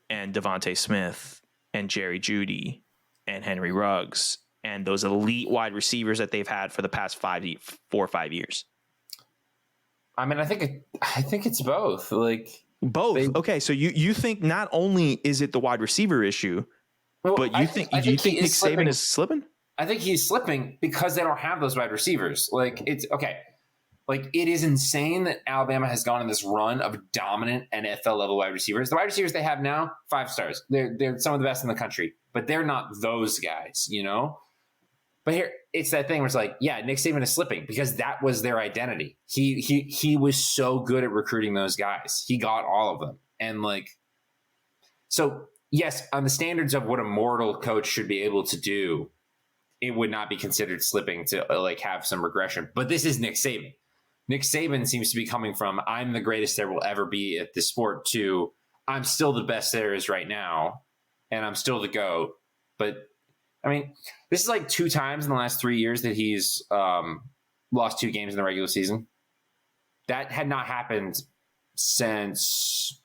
and Devontae Smith and Jerry Jeudy and Henry Ruggs and those elite wide receivers that they've had for the past 4 or 5 years? I mean, I think it's both. Like both. Okay, so you think not only is it the wide receiver issue, but you think Nick Saban is slipping? I think he's slipping because they don't have those wide receivers. Like, it's okay. Like, it is insane that Alabama has gone on this run of dominant NFL level wide receivers. The wide receivers they have now, 5 stars. They're some of the best in the country, but they're not those guys, you know? But here, it's that thing where it's like, yeah, Nick Saban is slipping because that was their identity. He was so good at recruiting those guys. He got all of them. And like, so yes, on the standards of what a mortal coach should be able to do, it would not be considered slipping to like have some regression. But this is Nick Saban. Nick Saban seems to be coming from, I'm the greatest there will ever be at this sport, to I'm still the best there is right now, and I'm still the GOAT. But I mean, this is like 2 times in the last 3 years that he's lost 2 games in the regular season. That had not happened since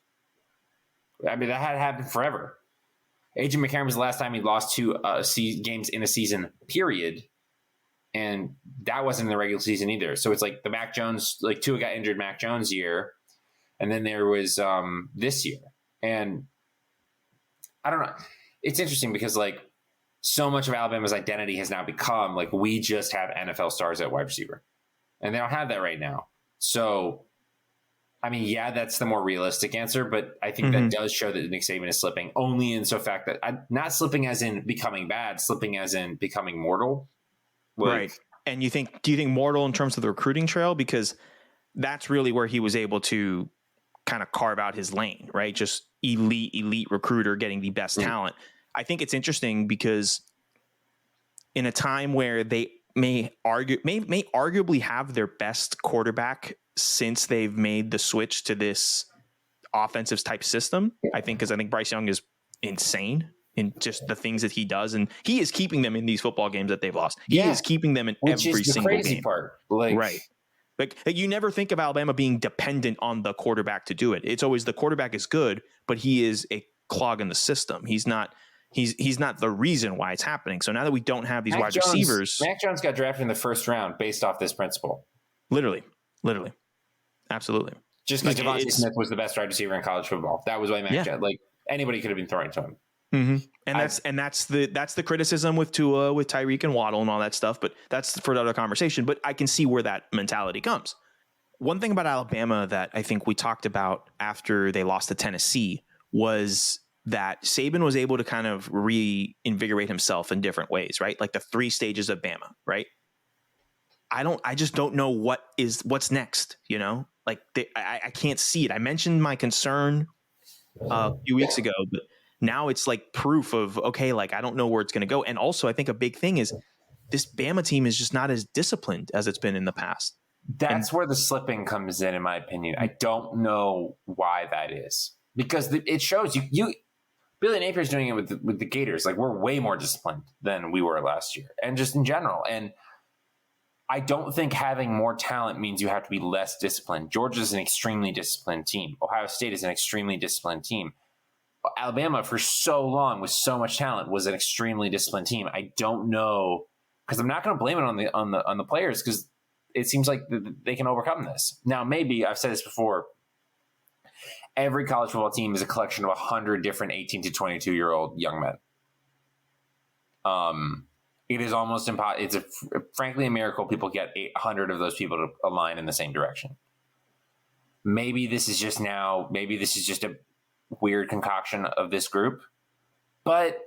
I mean, that had happened forever. AJ McCarron was the last time he lost 2 games in a season, period. And that wasn't in the regular season either. So it's like the Mac Jones, like Tua got injured Mac Jones year. And then there was this year. And I don't know. It's interesting because like so much of Alabama's identity has now become like we just have NFL stars at wide receiver. And they don't have that right now. So, I mean, yeah, that's the more realistic answer, but I think that does show that Nick Saban is slipping only in so fact that not slipping as in becoming bad, slipping as in becoming mortal. Like, right. And do you think mortal in terms of the recruiting trail? Because that's really where he was able to kind of carve out his lane, right? Just elite recruiter getting the best talent. I think it's interesting because in a time where they may arguably have their best quarterback since they've made the switch to this offensive type system, I think Bryce Young is insane in just the things that he does, and he is keeping them in these football games that they've lost. He is keeping them in every single crazy game. Part. Like, right. Like you never think of Alabama being dependent on the quarterback to do it. It's always the quarterback is good, but he is a clog in the system. He's not the reason why it's happening. So now that we don't have these wide receivers, Mac Jones got drafted in the first round based off this principle. Literally. Absolutely. Just because Devontae Smith was the best wide receiver in college football. That was why Mac Jones, like anybody could have been throwing to him. And that's the criticism with Tua, with Tyreek and Waddle and all that stuff. But that's for another conversation. But I can see where that mentality comes. One thing about Alabama that I think we talked about after they lost to Tennessee was that Saban was able to kind of reinvigorate himself in different ways, right? Like the 3 stages of Bama, right? I just don't know what's next, you know? Like I can't see it. I mentioned my concern a few weeks ago, but now it's like proof of, okay, like I don't know where it's going to go. And also I think a big thing is this Bama team is just not as disciplined as it's been in the past. That's where the slipping comes in my opinion. I don't know why that is because it shows you Billy Napier's doing it with the Gators. Like we're way more disciplined than we were last year and just in general. And I don't think having more talent means you have to be less disciplined. Georgia's an extremely disciplined team. Ohio State is an extremely disciplined team. Alabama, for so long, with so much talent, was an extremely disciplined team. I don't know because I'm not going to blame it on the players because it seems like they can overcome this. Now, maybe I've said this before. Every college football team is a collection of 100 different 18 to 22-year-old young men. It is almost impossible. It's frankly a miracle people get 800 of those people to align in the same direction. Maybe this is just a weird concoction of this group, but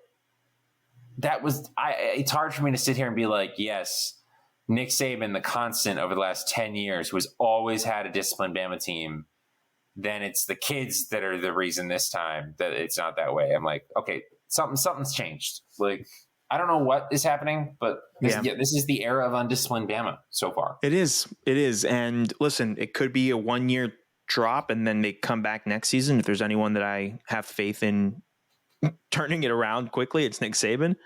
it's hard for me to sit here and be like, yes, Nick Saban, the constant over the last 10 years, who has always had a disciplined Bama team, then it's the kids that are the reason this time that it's not that way. I'm like, okay, something's changed. Like, I don't know what is happening, but this is the era of undisciplined Bama so far. It is. And listen, it could be a 1-year drop and then they come back next season. If there's anyone that I have faith in turning it around quickly, it's Nick Saban,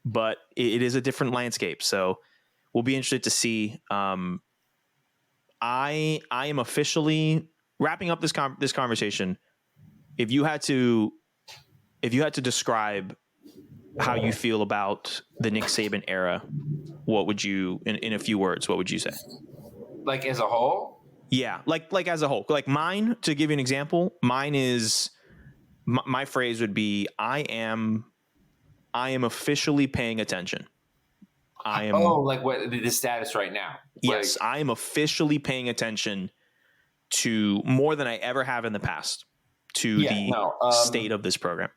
but it is a different landscape. So we'll be interested to see. I am officially wrapping up this conversation. If you had to describe how you feel about the Nick Saban era, what would you, in a few words, what would you say? Like as a whole? Yeah. Like as a whole, like mine, to give you an example, mine is, my phrase would be, I am officially paying attention. Like what the status right now? Yes. I am officially paying attention to more than I ever have in the past to the state of this program.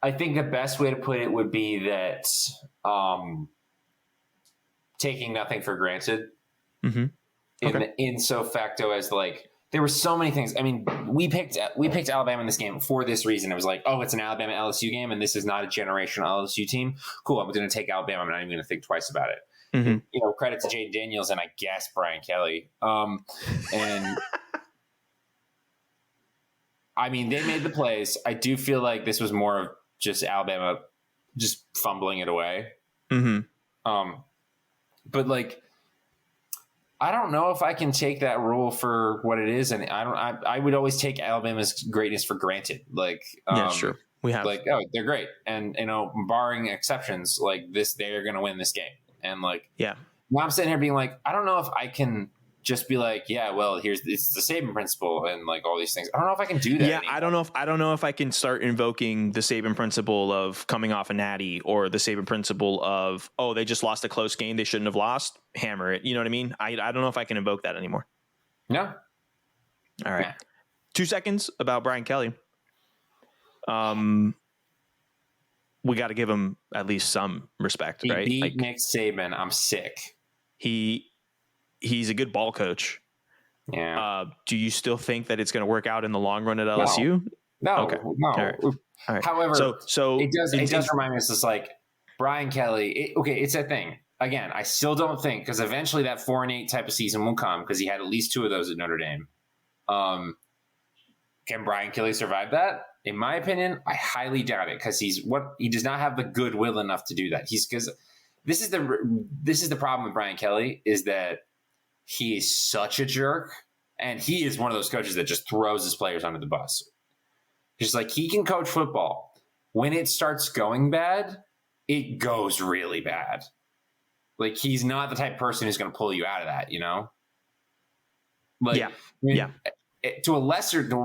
I think the best way to put it would be that taking nothing for granted. Mm-hmm. In so facto as like there were so many things. I mean, we picked Alabama in this game for this reason. It was like, oh, it's an Alabama LSU game, and this is not a generational LSU team. Cool, I'm going to take Alabama. I'm not even going to think twice about it. Mm-hmm. You know, credit to Jaden Daniels and I guess Brian Kelly. And I mean, they made the plays. I do feel like this was more of just Alabama just fumbling it away. Mm-hmm. But like, I don't know if I can take that rule for what it is, and I would always take Alabama's greatness for granted. Like, yeah, sure, we have like, oh, they're great, and barring exceptions, like this, they're going to win this game, and like, yeah. Now I'm sitting here being like, I don't know if I can just be like, yeah, well, it's the Saban principle and like all these things. I don't know if I can do that. Yeah, anymore. I don't know if I can start invoking the Saban principle of coming off a natty, or the Saban principle of, oh, they just lost a close game they shouldn't have lost. Hammer it. You know what I mean? I don't know if I can invoke that anymore. No. All right. Yeah. 2 seconds about Brian Kelly. We got to give him at least some respect, right? He beat like, Nick Saban. I'm sick. He's a good ball coach. Yeah. Do you still think that it's going to work out in the long run at LSU? No. Okay. No. All right. However, so it does remind me. It's just like Brian Kelly. It's a thing. Again, I still don't think, because eventually that 4-8 type of season will come, because he had at least 2 of those at Notre Dame. Can Brian Kelly survive that? In my opinion, I highly doubt it, because he does not have the goodwill enough to do that. Because this is the problem with Brian Kelly, is that he is such a jerk, and he is one of those coaches that just throws his players under the bus. Just like, he can coach football. When it starts going bad, it goes really bad. Like, he's not the type of person who's going to pull you out of that, you know? Like, yeah. Yeah. To a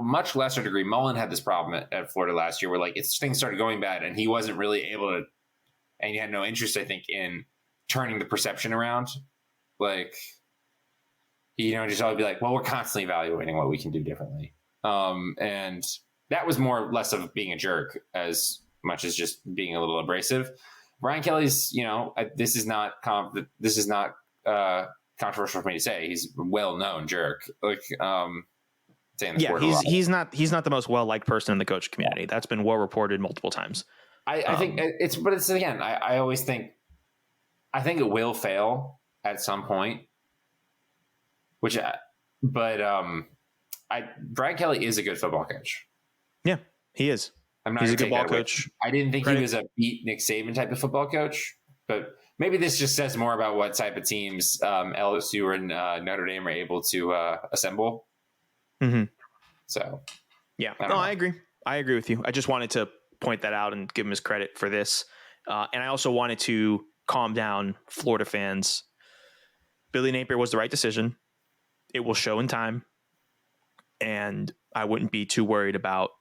much lesser degree, Mullen had this problem at Florida last year, where like things started going bad, and he wasn't really able to, and he had no interest, I think, in turning the perception around. Like, just always be like, well, we're constantly evaluating what we can do differently. And that was more or less of being a jerk as much as just being a little abrasive. Brian Kelly's, this is not controversial for me to say. He's a well-known jerk. Like, yeah, he's not the most well-liked person in the coach community. That's been well reported multiple times. I think it's again, I always think, I think it will fail at some point, Brian Kelly is a good football coach. Yeah, he is. He's a good ball coach. I didn't think he was a beat Nick Saban type of football coach, but maybe this just says more about what type of teams LSU and Notre Dame are able to assemble. Mm-hmm. So, yeah, I agree. I agree with you. I just wanted to point that out and give him his credit for this. And I also wanted to calm down Florida fans. Billy Napier was the right decision. It will show in time. And I wouldn't be too worried about,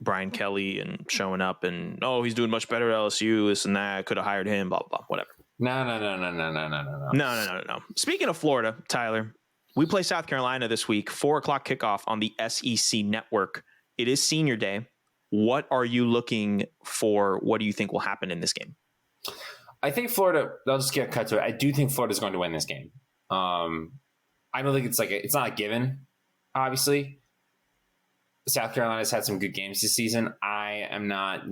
Brian Kelly and showing up and, oh, he's doing much better at LSU, this and that. Could have hired him, blah, blah, blah, whatever. No. Speaking of Florida, Tyler, we play South Carolina this week, 4:00 kickoff on the SEC network. It is senior day. What are you looking for? What do you think will happen in this game? I think Florida, I'll just get cut to it. I do think Florida's going to win this game. I don't think it's not a given, obviously. South Carolina's had some good games this season. I am not,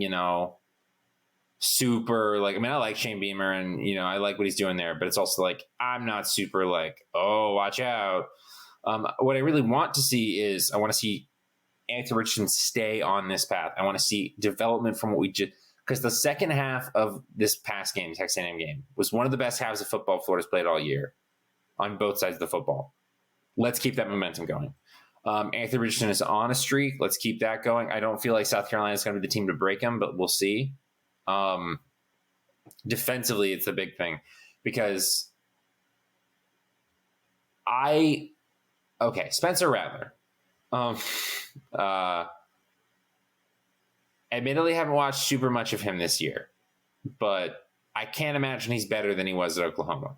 super I like Shane Beamer and, I like what he's doing there, but it's also like, I'm not super like, oh, watch out. What I really want to see is I want to see Anthony Richardson stay on this path. I want to see development from what we just, because the second half of this past game, Texas A&M game, was one of the best halves of football Florida's played all year on both sides of the football. Let's keep that momentum going. Anthony Richardson is on a streak. Let's keep that going. I don't feel like South Carolina is going to be the team to break him, but we'll see. Defensively, it's the big thing because Spencer Rattler. Admittedly, haven't watched super much of him this year, but I can't imagine he's better than he was at Oklahoma.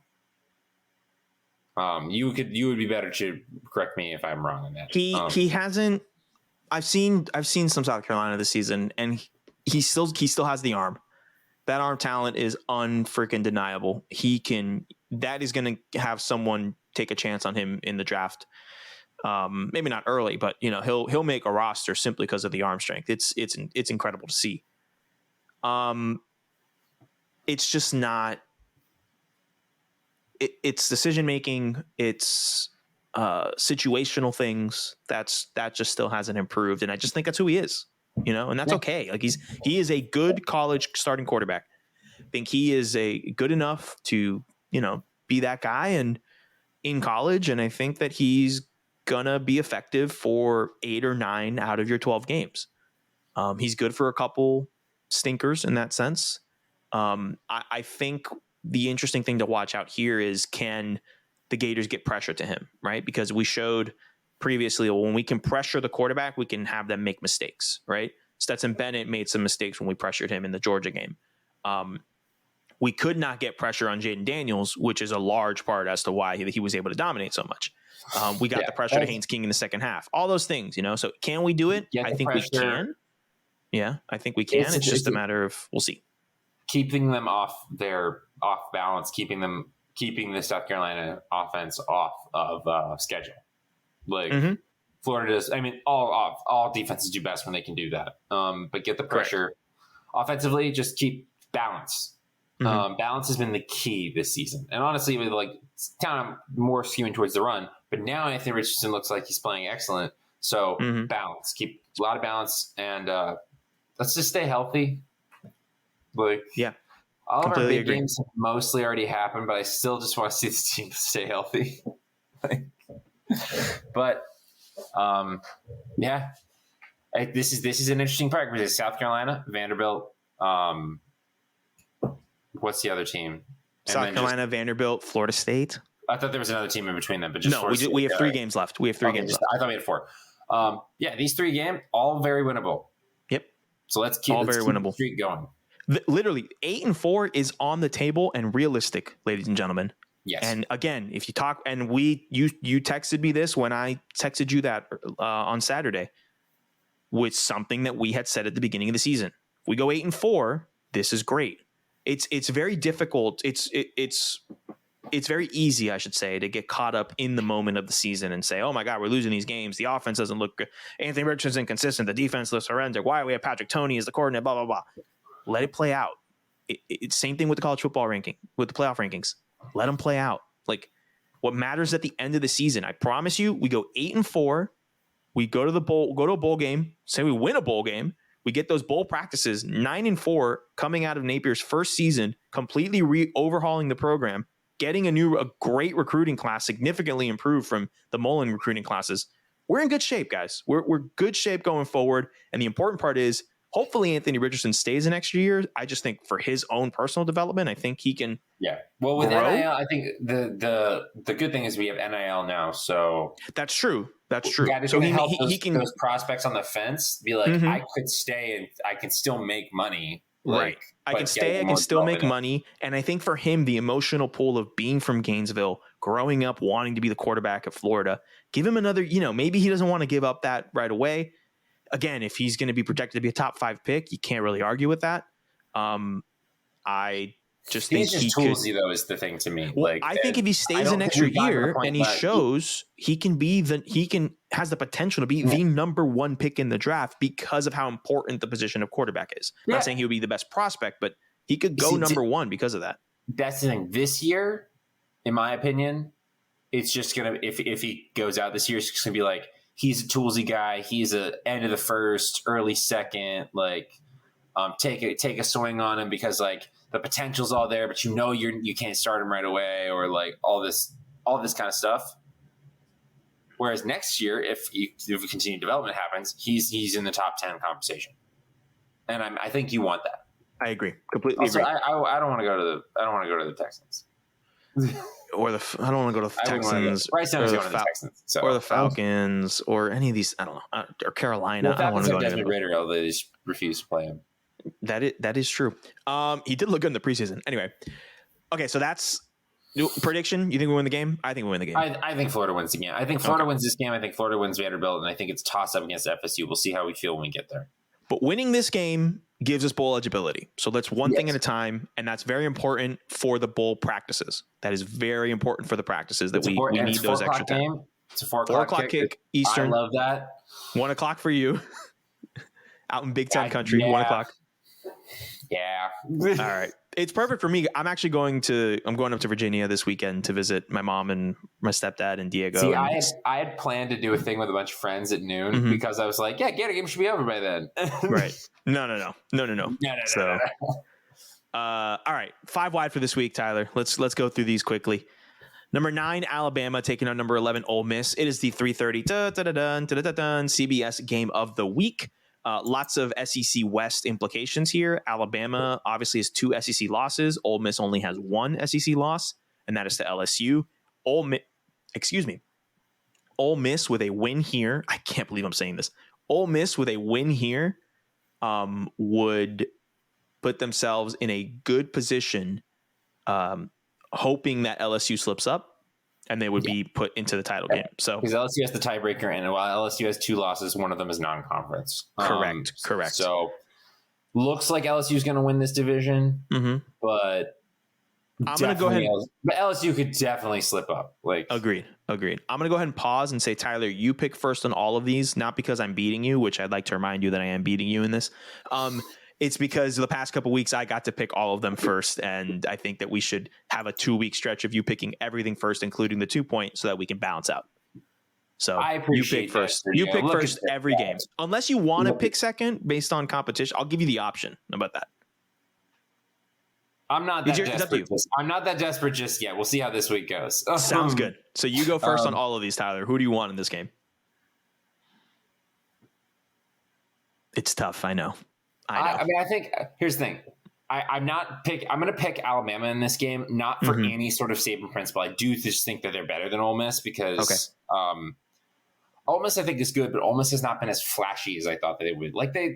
You would be better to correct me if I'm wrong on that. He hasn't. I've seen some South Carolina this season, and he still has the arm. That arm talent is unfreaking deniable. That is going to have someone take a chance on him in the draft. Maybe not early, but he'll make a roster simply because of the arm strength. It's incredible to see. It's just not. It's decision making. It's situational things. That just still hasn't improved, and I just think that's who he is. And that's okay. Like he is a good college starting quarterback. I think he is good enough to be that guy, and in college, and I think that he's gonna be effective for 8 or 9 out of your 12 games. He's good for a couple stinkers in that sense. I think the interesting thing to watch out here is, can the Gators get pressure to him, right? Because we showed previously, when we can pressure the quarterback, we can have them make mistakes, right? Stetson Bennett made some mistakes when we pressured him in the Georgia game. We could not get pressure on Jaden Daniels, which is a large part as to why he was able to dominate so much. We got the pressure to Haynes King in the second half. All those things, so can we do it? I think we can. Yeah, I think we can. It's just a matter of, we'll see. Keeping them off balance, keeping the South Carolina offense off of schedule. Like Florida does. I mean, all defenses do best when they can do that. But get the pressure offensively. Just keep balance. Balance has been the key this season, and honestly, with kind of more skewing towards the run. But now Anthony Richardson looks like he's playing excellent. So balance, keep a lot of balance, and let's just stay healthy. All of our big games have mostly already happened, but I still just want to see this team stay healthy. But this is an interesting part because South Carolina, Vanderbilt. What's the other team? South Carolina, Vanderbilt, Florida State. I thought there was another team in between them, but just we have 3 games left. We have 3 games left. I thought we had 4. These 3 games all very winnable. Yep. So let's keep the streak going. Literally 8-4 is on the table and realistic, ladies and gentlemen. Yes. And again, if you talk, and you texted me this when I texted you that on Saturday, with something that we had said at the beginning of the season. If we go 8-4, this is great. It's very difficult. It's very easy, I should say, to get caught up in the moment of the season and say, oh my God, we're losing these games. The offense doesn't look good. Anthony Richardson's inconsistent. The defense looks horrendous. Why do we have Patrick Toney as the coordinator? Blah, blah, blah. Let it play out. It's same thing with the college football ranking, with the playoff rankings. Let them play out. What matters at the end of the season, I promise you, we go 8-4. We go to a bowl game. Say we win a bowl game. We get those bowl practices, 9-4, coming out of Napier's first season, completely overhauling the program, getting a great recruiting class, significantly improved from the Mullen recruiting classes. We're in good shape, guys. We're good shape going forward. And the important part is, hopefully Anthony Richardson stays an extra year. I just think for his own personal development, I think he can. Yeah. Well, with grow. NIL, I think the good thing is we have NIL now. So that's true. So he can those prospects on the fence be like, I could stay and I can still make money. Right. I can stay. I can still make money. And I think for him, the emotional pull of being from Gainesville, growing up, wanting to be the quarterback of Florida, give him another, maybe he doesn't want to give up that right away. Again, if he's going to be projected to be a top 5 pick, you can't really argue with that. I just think he's toolsy, though, is the thing to me. I think if he stays an extra year and he shows he has the potential to be the number 1 pick in the draft because of how important the position of quarterback is. I'm not saying he would be the best prospect, but he could go number 1 because of that. That's the thing. This year, in my opinion, it's just gonna if he goes out this year, it's just gonna be like, he's a toolsy guy. He's a end of the first, early second. Take a swing on him because the potential's all there, but you can't start him right away, or all this kind of stuff. Whereas next year, if continued development happens, he's in the top 10 conversation, and I think you want that. I agree completely. Also, I don't want to go to the Texans. Or I don't want to go to the Texans, or the Texans, or the Falcons, or any of these. I don't know, or Carolina. I don't want to go to Desmond Ridder, although they just refuse to play him. That is true. He did look good in the preseason. Anyway, okay, so that's prediction. You think we win the game? I think we win the game. I think Florida wins the game. I think Florida wins this game. I think Florida wins Vanderbilt, and I think it's toss up against FSU. We'll see how we feel when we get there. But winning this game gives us bowl eligibility. So that's one thing at a time, and that's very important for the bowl practices. That is very important for the practices that we need those extra time. It's a 4 o'clock kick Eastern. I love that. 1 o'clock for you. Out in Big Ten country, 1 o'clock. Yeah. All right. It's perfect for me. I'm up to Virginia this weekend to visit my mom and my stepdad and Diego. See, I had planned to do a thing with a bunch of friends at noon because I was like, Gator game should be over by then. Right. No. All right. 5 wide for this week, Tyler. Let's go through these quickly. Number 9, Alabama taking on number 11, Ole Miss. It is the 3:30 CBS game of the week. Lots of SEC West implications here. Alabama obviously has 2 SEC losses. Ole Miss only has 1 SEC loss, and that is to LSU. Ole Miss with a win here. I can't believe I'm saying this. Ole Miss with a win here would put themselves in a good position, hoping that LSU slips up and they would be put into the title game. So because LSU has the tiebreaker, and while LSU has 2 losses, one of them is non-conference. Correct. So looks like LSU is going to win this division, but I'm going to go ahead. But LSU could definitely slip up. Agreed. I'm going to go ahead and pause and say, Tyler, you pick first on all of these, not because I'm beating you, which I'd like to remind you that I am beating you in this. It's because the past couple weeks I got to pick all of them first, and I think that we should have a 2-week stretch of you picking everything first, including the 2-point, so that we can balance out. So I appreciate you pick first. You pick first every game, unless you want to pick second based on competition. I'll give you the option. How about that? I'm not that desperate. I'm not that desperate just yet. We'll see how this week goes. Sounds good. So you go first on all of these, Tyler. Who do you want in this game? It's tough. I know. I mean, I think here's the thing. I'm going to pick Alabama in this game, not for any sort of Saban principle. I do just think that they're better than Ole Miss because Ole Miss I think is good, but Ole Miss has not been as flashy as I thought that they would. Like they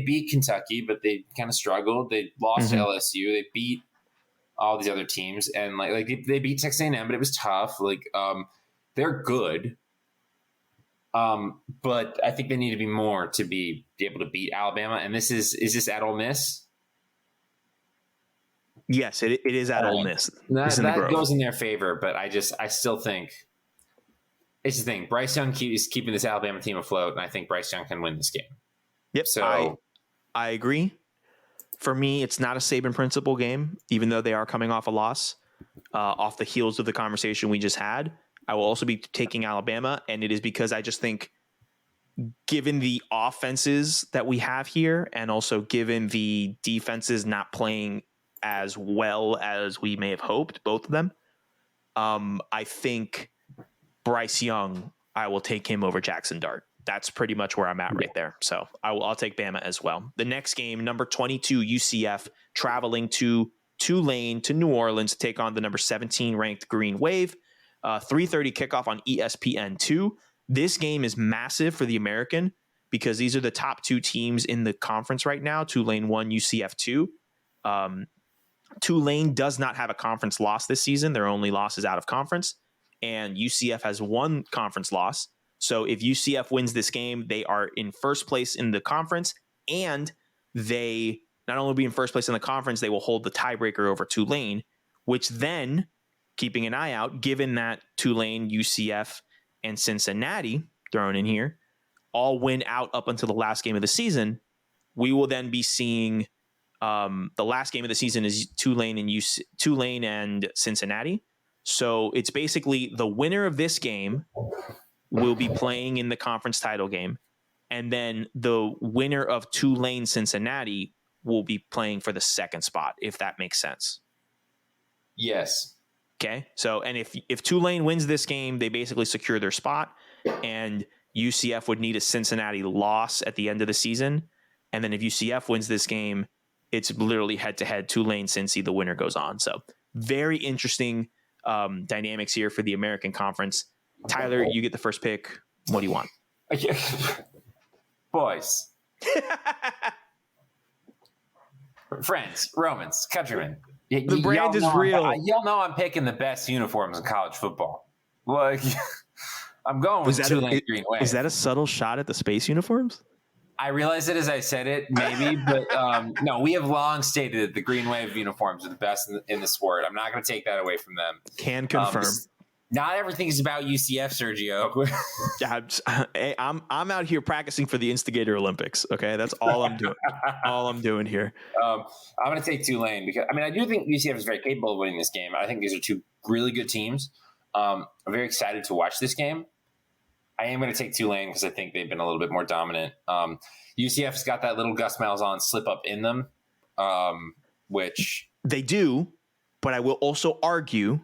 beat Kentucky, but they kind of struggled. They lost to LSU. They beat all these other teams, and like they beat Texas A&M, but it was tough. They're good. But I think they need to be more to be able to beat Alabama. And is this at Ole Miss? Yes, it is at Ole Miss. That goes in their favor, but I still think it's the thing. Bryce Young is keeping this Alabama team afloat, and I think Bryce Young can win this game. Yep. So I agree. For me, it's not a Saban principle game, even though they are coming off a loss, off the heels of the conversation we just had. I will also be taking Alabama, and it is because I just think given the offenses that we have here and also given the defenses not playing as well as we may have hoped, both of them, I think Bryce Young, I will take him over Jackson Dart. That's pretty much where I'm at right there. So I'll take Bama as well. The next game, number 22, UCF, traveling to Tulane to New Orleans to take on the number 17 ranked Green Wave. 3:30 kickoff on ESPN2. This game is massive for the American because these are the top 2 teams in the conference right now. Tulane 1, UCF 2. Tulane does not have a conference loss this season. Their only loss is out of conference, and UCF has 1 conference loss. So if UCF wins this game, they are in first place in the conference, and they not only be in first place in the conference, they will hold the tiebreaker over Tulane, which then, keeping an eye out, given that Tulane, UCF, and Cincinnati, thrown in here, all win out up until the last game of the season, we will then be seeing the last game of the season is Tulane and Cincinnati. So it's basically the winner of this game will be playing in the conference title game, and then the winner of Tulane Cincinnati will be playing for the second spot, if that makes sense. Yes. Okay. So, and if Tulane wins this game, they basically secure their spot, and UCF would need a Cincinnati loss at the end of the season. And then if UCF wins this game, it's literally head to head Tulane, Cincy, the winner goes on. So very interesting dynamics here for the American Conference. Tyler, you get the first pick. What do you want? Boys. Friends, Romans, countrymen. The brand is real. Y'all know I'm picking the best uniforms in college football. Like, I'm going with Tulane Green Wave. Is that a subtle shot at the space uniforms? I realized it as I said it, maybe, but no, we have long stated that the Green Wave uniforms are the best in the sport. I'm not going to take that away from them. Can confirm. Not everything is about UCF, Sergio. I'm out here practicing for the Instigator Olympics. Okay, that's all I'm doing. All I'm doing here. I'm going to take Tulane because I do think UCF is very capable of winning this game. I think these are 2 really good teams. I'm very excited to watch this game. I am going to take Tulane because I think they've been a little bit more dominant. UCF's got that little Gus Malzahn slip up in them, which they do. But I will also argue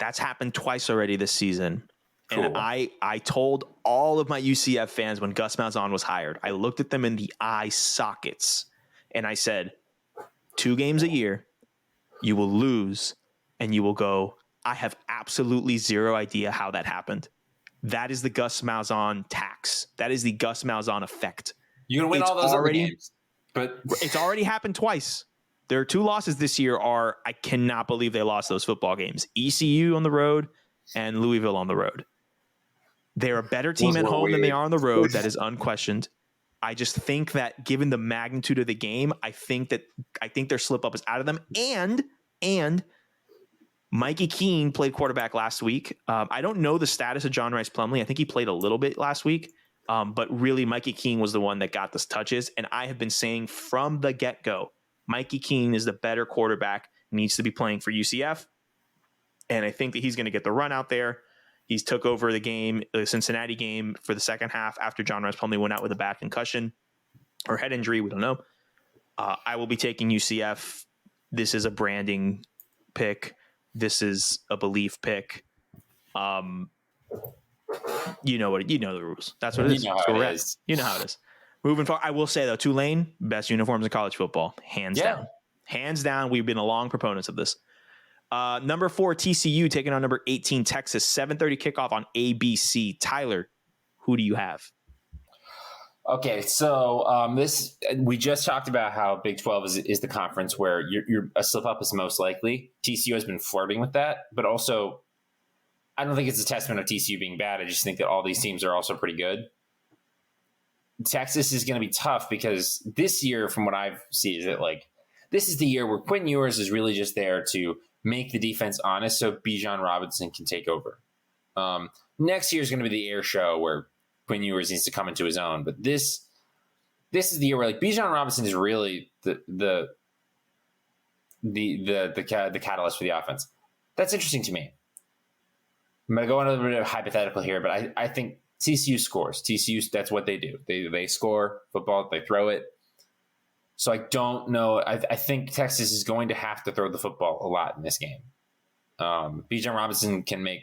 That's happened twice already this season. Cool. And I told all of my UCF fans when Gus Malzahn was hired, I looked at them in the eye sockets and I said, 2 games a year, you will lose and you will go, I have absolutely zero idea how that happened. That is the Gus Malzahn tax. That is the Gus Malzahn effect. You're going to win all those other games. But it's already happened twice. Their 2 losses this year are, I cannot believe they lost those football games. ECU on the road and Louisville on the road. They're a better team at home than they are on the road. That is unquestioned. I just think that given the magnitude of the game, I think their slip up is out of them. And Mikey Keene played quarterback last week. I don't know the status of John Rice Plumlee. I think he played a little bit last week. But really, Mikey Keene was the one that got the touches. And I have been saying from the get-go, Mikey Keene is the better quarterback, needs to be playing for UCF. And I think that he's going to get the run out there. He's took over the Cincinnati game for the second half after John Rice Plumlee went out with a bad concussion or head injury. We don't know. I will be taking UCF. This is a branding pick. This is a belief pick. You know the rules. That's what it is. You know how it is. Moving forward, I will say though, Tulane, best uniforms in college football, hands down. Hands down. We've been long proponents of this. Number 4, TCU taking on number 18, Texas. 7:30 kickoff on ABC. Tyler, who do you have? Okay, so we just talked about how Big 12 is the conference where a slip up is most likely. TCU has been flirting with that, but also I don't think it's a testament of TCU being bad. I just think that all these teams are also pretty good. Texas is going to be tough because this year, from what I've seen, is that this is the year where Quinn Ewers is really just there to make the defense honest so Bijan Robinson can take over. Next year is going to be the air show where Quinn Ewers needs to come into his own. But this is the year where Bijan Robinson is really the catalyst for the offense. That's interesting to me. I'm going to go on a little bit of hypothetical here, but I think TCU scores. TCU, that's what they do. They score football, they throw it. So I don't know. I think Texas is going to have to throw the football a lot in this game. Bijan Robinson can make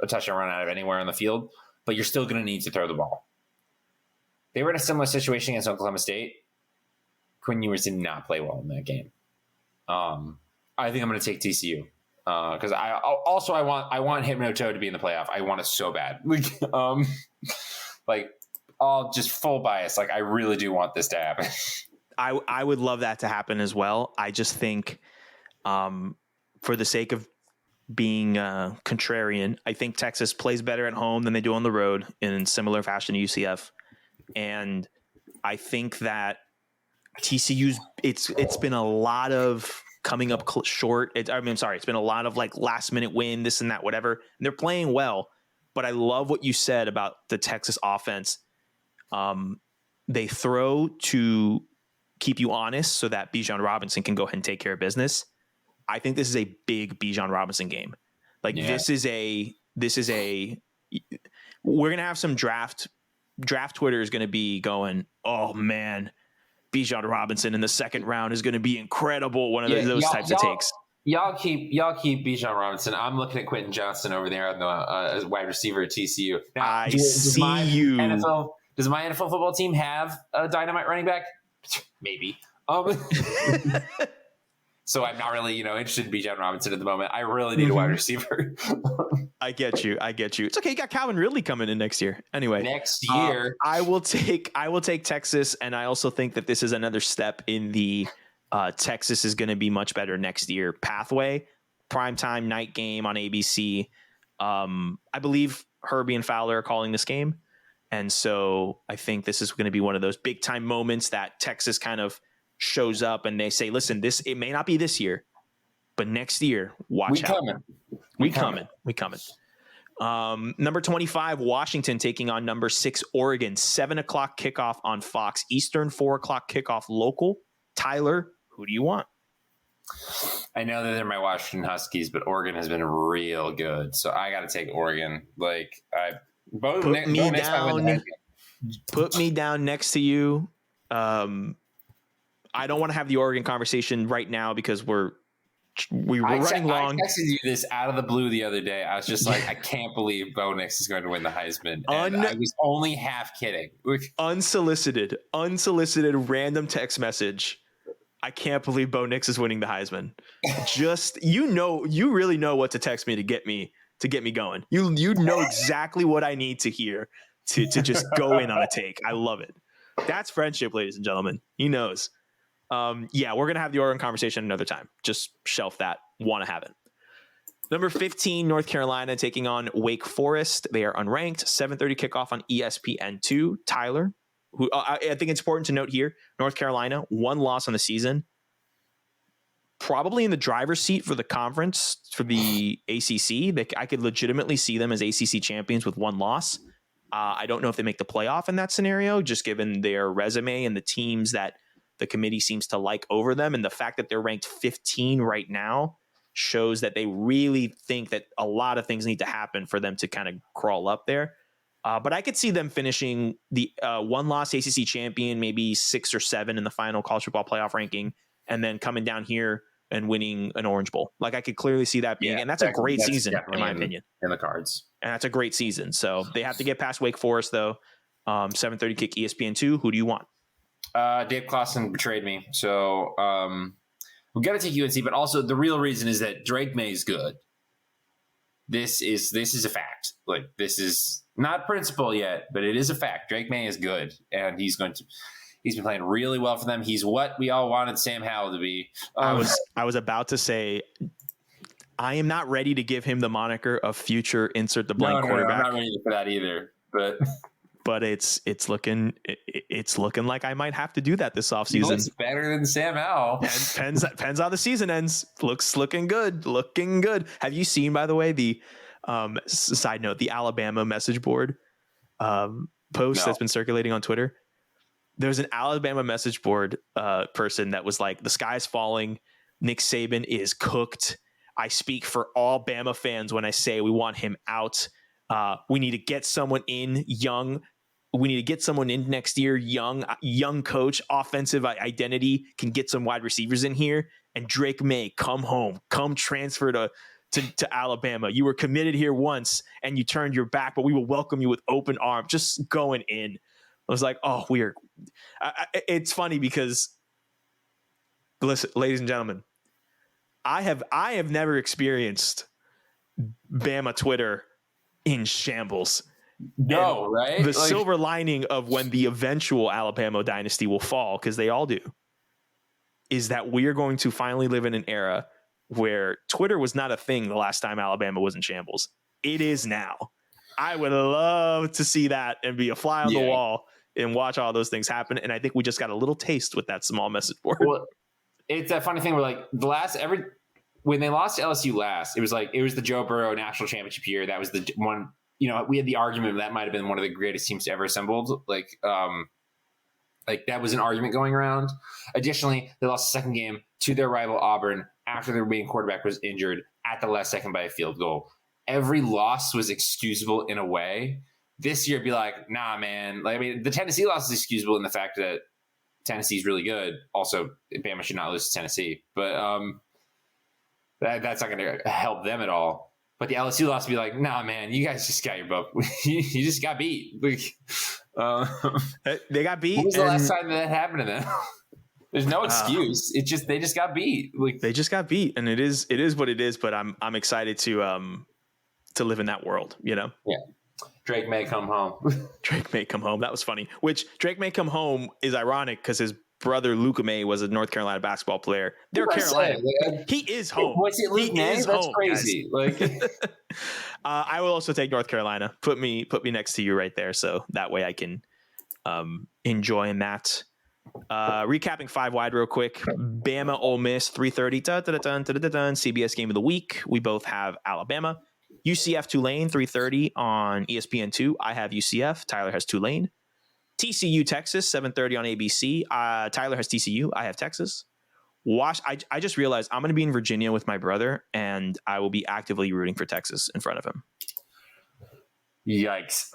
a touchdown run out of anywhere on the field, but you're still going to need to throw the ball. They were in a similar situation against Oklahoma State. Quinn Ewers did not play well in that game. I think I'm going to take TCU because I want Hypno Toe to be in the playoff. I want it so bad. All just full bias. I really do want this to happen. I would love that to happen as well. I just think for the sake of being contrarian, I think Texas plays better at home than they do on the road in similar fashion to UCF. And I think that TCU's it's been a lot of coming up short. It's been a lot of last minute win, this and that, whatever. And they're playing well, but I love what you said about the Texas offense. They throw to keep you honest so that Bijan Robinson can go ahead and take care of business. I think this is a big Bijan Robinson game. This is a we're going to have some draft Twitter is going to be going, oh man, Bijan Robinson in the second round is going to be incredible. One of those types of takes. Y'all keep Bijan Robinson. I'm looking at Quentin Johnston over there on the wide receiver at TCU. Now, does my NFL football team have a dynamite running back? Maybe. So I'm not really, interested in Bijan Robinson at the moment. I really need a wide receiver. I get you. It's okay. You got Calvin Ridley coming in next year. Anyway, next year, I will take Texas, and I also think that this is another step in the Texas is going to be much better next year pathway. Primetime night game on ABC. I believe Herbie and Fowler are calling this game. And so I think this is going to be one of those big time moments that Texas kind of shows up and they say, listen, it may not be this year, but next year, watch out. We coming. Number 25, Washington taking on number 6, Oregon, 7:00 kickoff on Fox Eastern, 4:00 kickoff local. Tyler, who do you want? I know that they're my Washington Huskies, but Oregon has been real good. So I got to take Oregon. Put me down next to you. I don't want to have the Oregon conversation right now because we're we were running long. I texted you this out of the blue the other day. I was just like, I can't believe Bo Nix is going to win the Heisman. And I was only half kidding. Unsolicited random text message. I can't believe Bo Nix is winning the Heisman. Just, you really know what to text me to get me going. You know exactly what I need to hear to just go in on a take. I love it. That's friendship, ladies and gentlemen. He knows. Yeah, we're going to have the Oregon conversation another time. Just shelf that. Want to have it. Number 15, North Carolina taking on Wake Forest. They are unranked. 7:30 kickoff on ESPN2. Tyler, who I think it's important to note here, North Carolina, 1 loss on the season. Probably in the driver's seat for the conference, for the ACC. I could legitimately see them as ACC champions with 1 loss. I don't know if they make the playoff in that scenario, just given their resume and the teams that the committee seems to like over them. And the fact that they're ranked 15 right now shows that they really think that a lot of things need to happen for them to kind of crawl up there. But I could see them finishing the 1-loss ACC champion, maybe 6 or 7 in the final college football playoff ranking, and then coming down here and winning an Orange Bowl. Like, I could clearly see that being, and that's a great season in my opinion. In the cards. And that's a great season. So they have to get past Wake Forest though. 7:30 kick ESPN2. Who do you want? Dave Clawson betrayed me. So we got to take UNC, but also the real reason is that Drake May is good. This is a fact. Like, this is not principle yet, but it is a fact. Drake May is good, and he's been playing really well for them. He's what we all wanted Sam Howell to be. I was about to say, I am not ready to give him the moniker of future insert the blank quarterback. I'm not ready for that either. But it's looking like I might have to do that this offseason. Looks better than Sam Howell. Depends how the season ends. Looking good. Have you seen, by the way, the side note, the Alabama message board post that's been circulating on Twitter? There's an Alabama message board person that was like, the sky's falling. Nick Saban is cooked. I speak for all Bama fans when I say we want him out. We need to get someone in young. We need to get someone in next year. Young coach, offensive identity, can get some wide receivers in here. And Drake May, come home, come transfer to Alabama. You were committed here once and you turned your back, but we will welcome you with open arms. Just going in. I was like, oh, weird. It's funny because, listen, ladies and gentlemen, I have never experienced Bama Twitter in shambles. No, and right? The silver lining of when the eventual Alabama dynasty will fall, because they all do, is that we are going to finally live in an era where Twitter was not a thing the last time Alabama was in shambles. It is now. I would love to see that and be a fly on the wall and watch all those things happen. And I think we just got a little taste with that small message board. Well, it's that funny thing where, like, when they lost to LSU last, it was the Joe Burrow national championship year. That was the one, we had the argument that might have been one of the greatest teams to ever assembled. Like that was an argument going around. Additionally, they lost the second game to their rival Auburn after their main quarterback was injured at the last second by a field goal. Every loss was excusable in a way. This year, it'd be like, nah, man. Like, I mean, the Tennessee loss is excusable in the fact that Tennessee's really good. Also, Bama should not lose to Tennessee, but that's not going to help them at all. But the LSU loss would be like, nah, man, you guys just got your butt. You just got beat. They got beat. When was the last time that happened to them? There's no excuse. It's just they just got beat. They just got beat, and it is what it is. But I'm excited to live in that world. Yeah. Drake May come home. Drake May come home. That was funny. Which Drake May come home is ironic because his brother Luka May was a North Carolina basketball player. They're Carolina. He is home. What's it, Luke May? That's home, crazy. I will also take North Carolina. Put me next to you right there, so that way I can enjoy in that. Recapping 5 wide real quick. Bama Ole Miss 3:30. CBS game of the week. We both have Alabama. UCF Tulane 3:30 on ESPN2. I have UCF. Tyler has Tulane. TCU Texas 7:30 on ABC. Tyler has TCU. I have Texas. I just realized I'm going to be in Virginia with my brother, and I will be actively rooting for Texas in front of him. Yikes.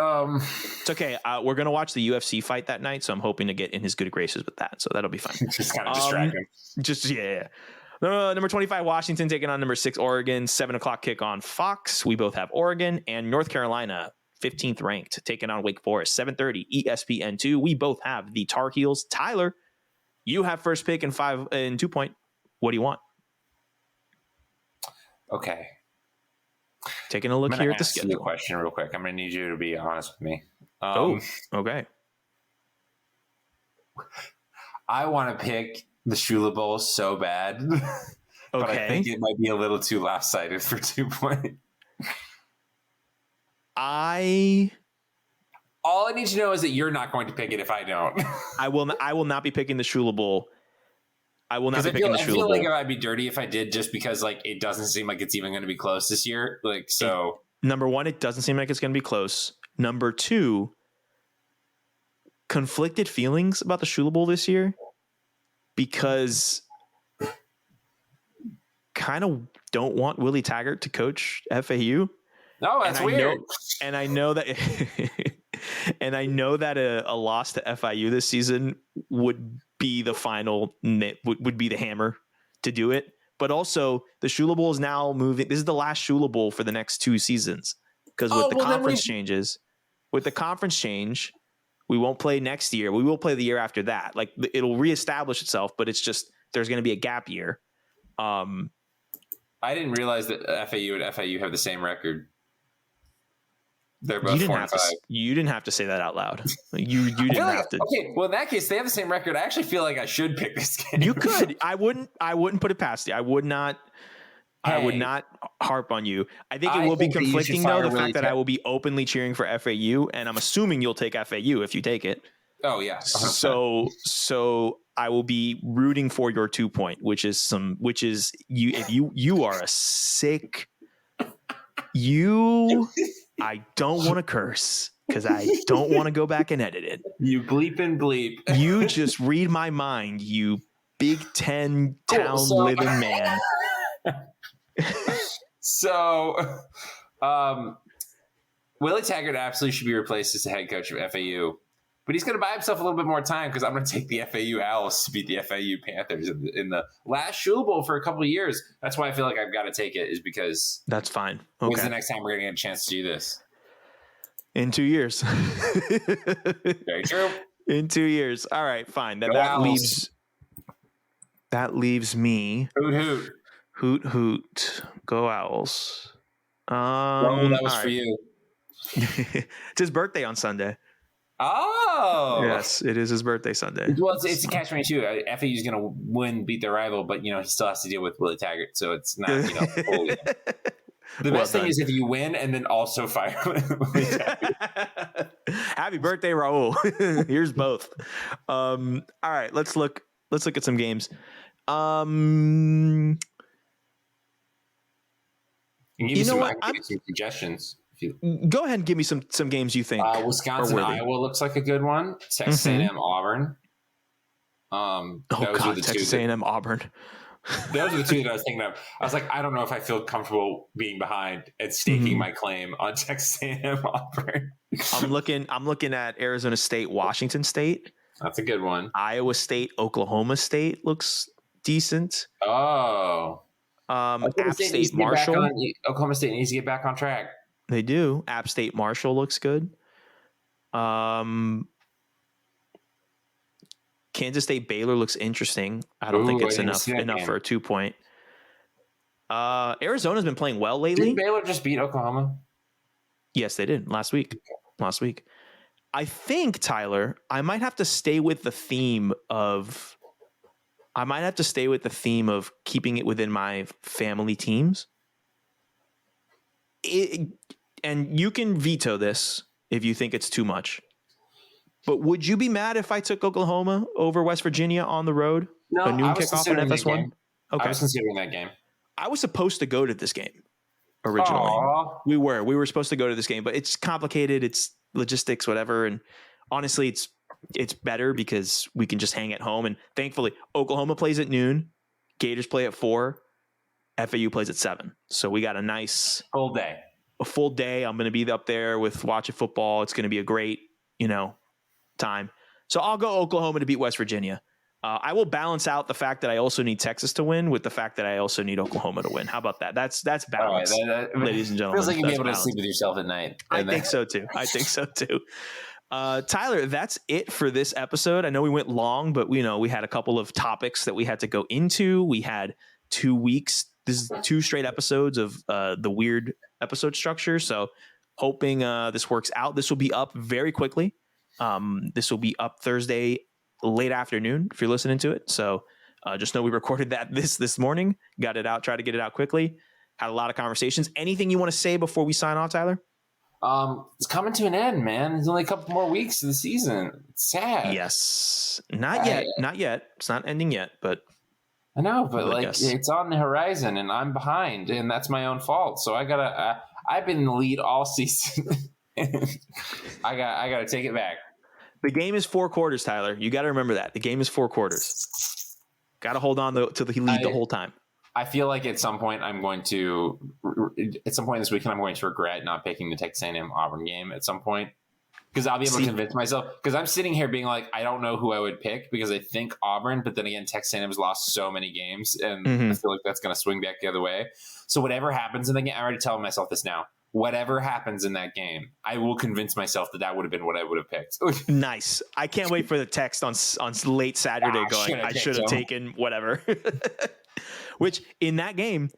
It's okay. We're going to watch the UFC fight that night, so I'm hoping to get in his good graces with that. So that'll be fun. Just kind of distract him. Yeah. Number 25, Washington taking on number 6, Oregon. 7:00 kick on Fox. We both have Oregon. And North Carolina, 15th ranked, taking on Wake Forest. 7:30 ESPN2. We both have the Tar Heels. Tyler, you have first pick and 2 point. What do you want? Okay. Taking a look here at the schedule. schedule. A question real quick. I'm going to need you to be honest with me. Okay. I want to pick the Shula Bowl so bad, but I think it might be a little too lopsided for 2 point. All I need to know is that you're not going to pick it if I don't. I will not be picking the Shula Bowl. I will not be picking the Shula Bowl. I feel like I'd be dirty if I did, just because like it doesn't seem like it's even going to be close this year. Like, so number one, it doesn't seem like it's going to be close. Number two, conflicted feelings about the Shula Bowl this year, because kind of don't want Willie Taggart to coach FAU. No, that's weird. And I know that and I know that a loss to FIU this season would be the final, would be the hammer to do it. But also the Shula Bowl is now moving. This is the last Shula Bowl for the next 2 seasons, because with the conference changes, with the conference change, we won't play next year. We will play the year after that. Like, it'll reestablish itself, but it's just, there's going to be a gap year. I didn't realize that FAU and FIU have the same record. They're both 4-5. You didn't have to say that out loud. You didn't have to. Okay, well in that case, they have the same record. I actually feel like I should pick this game. You could. I wouldn't put it past you. I would not harp on you. I think it will be conflicting though, the fact that I will be openly cheering for FAU, and I'm assuming you'll take FAU if you take it. Oh yeah. 100%. So I will be rooting for your 2 point, which is you. If you are a sick I don't want to curse because I don't want to go back and edit it. You bleep and bleep. You just read my mind, you Big Ten town living man. So, Willie Taggart absolutely should be replaced as the head coach of FAU, but he's going to buy himself a little bit more time, because I'm going to take the FAU Owls to beat the FAU Panthers in the last Shula Bowl for a couple of years. That's why I feel like I've got to take it, is because that's fine. Okay. When's the next time we're going to get a chance to do this? In 2 years. Very true. In 2 years. All right, fine. That leaves me. Hoot hoot. Hoot hoot. Go Owls. That was for you. It's his birthday on Sunday. Oh, yes, it is his birthday Sunday. Well, it's a catch-22. FAU is going to beat their rival, but he still has to deal with Willie Taggart, so it's not fully. The best thing is if you win and then also fire Willie Taggart. Happy birthday, Raul. Here's both. All right, let's look at some games. You know what? I'll give you some suggestions. Go ahead and give me some games you think. Wisconsin, Iowa looks like a good one. Texas A&M, Auburn. Texas A&M, Auburn. Those are the 2 that I was thinking of. I was like, I don't know if I feel comfortable being behind and staking my claim on Texas A&M, Auburn. I'm looking at Arizona State, Washington State. That's a good one. Iowa State, Oklahoma State looks decent. Oh. App State, Marshall. Oklahoma State needs to get back on track. They do. App State, Marshall looks good. Kansas State, Baylor looks interesting. I don't think it's enough for a 2 point. Arizona's been playing well lately. Did Baylor just beat Oklahoma? Yes, they did last week. I think, Tyler, I might have to stay with the theme of keeping it within my family teams. And you can veto this if you think it's too much. But would you be mad if I took Oklahoma over West Virginia on the road? No, a noon kickoff in FS1? Okay. I was considering that game. I was supposed to go to this game originally. Aww. We were supposed to go to this game, but it's complicated. It's logistics, whatever. And honestly, it's better because we can just hang at home. And thankfully, Oklahoma plays at noon. Gators play at 4. FAU plays at 7. So we got a nice full day. I'm going to be up there with watching football. It's going to be a great, time. So I'll go Oklahoma to beat West Virginia. I will balance out the fact that I also need Texas to win with the fact that I also need Oklahoma to win. How about that? That's balance, ladies and gentlemen. Feels like you'd be able balance. to sleep with yourself at night. I think so too. Tyler, that's it for this episode. I know we went long, but we had a couple of topics that we had to go into. We had 2 weeks. This is 2 straight episodes of the weird episode structure. So hoping this works out. This will be up very quickly. This will be up Thursday late afternoon if you're listening to it. So just know we recorded that this morning, got it out, try to get it out quickly. Had a lot of conversations. Anything you want to say before we sign off, Tyler? It's coming to an end, man. There's only a couple more weeks of the season. It's sad. Yes. Not yet. It's not ending yet, but I know, but it's on the horizon and I'm behind and that's my own fault. So I've been in the lead all season. I gotta take it back. The game is 4 quarters, Tyler. You got to remember that. The game is 4 quarters. Got to hold on to the lead the whole time. I feel like at some point this weekend, I'm going to regret not picking the Texas A&M Auburn game at some point. Because I'll be able to convince myself. Because I'm sitting here being like, I don't know who I would pick because I think Auburn. But then again, Texas A&M has lost so many games. And I feel like that's going to swing back the other way. So whatever happens in the game, I'm already telling myself this now. Whatever happens in that game, I will convince myself that would have been what I would have picked. Nice. I can't wait for the text on late Saturday going, I should have taken whatever. Which in that game,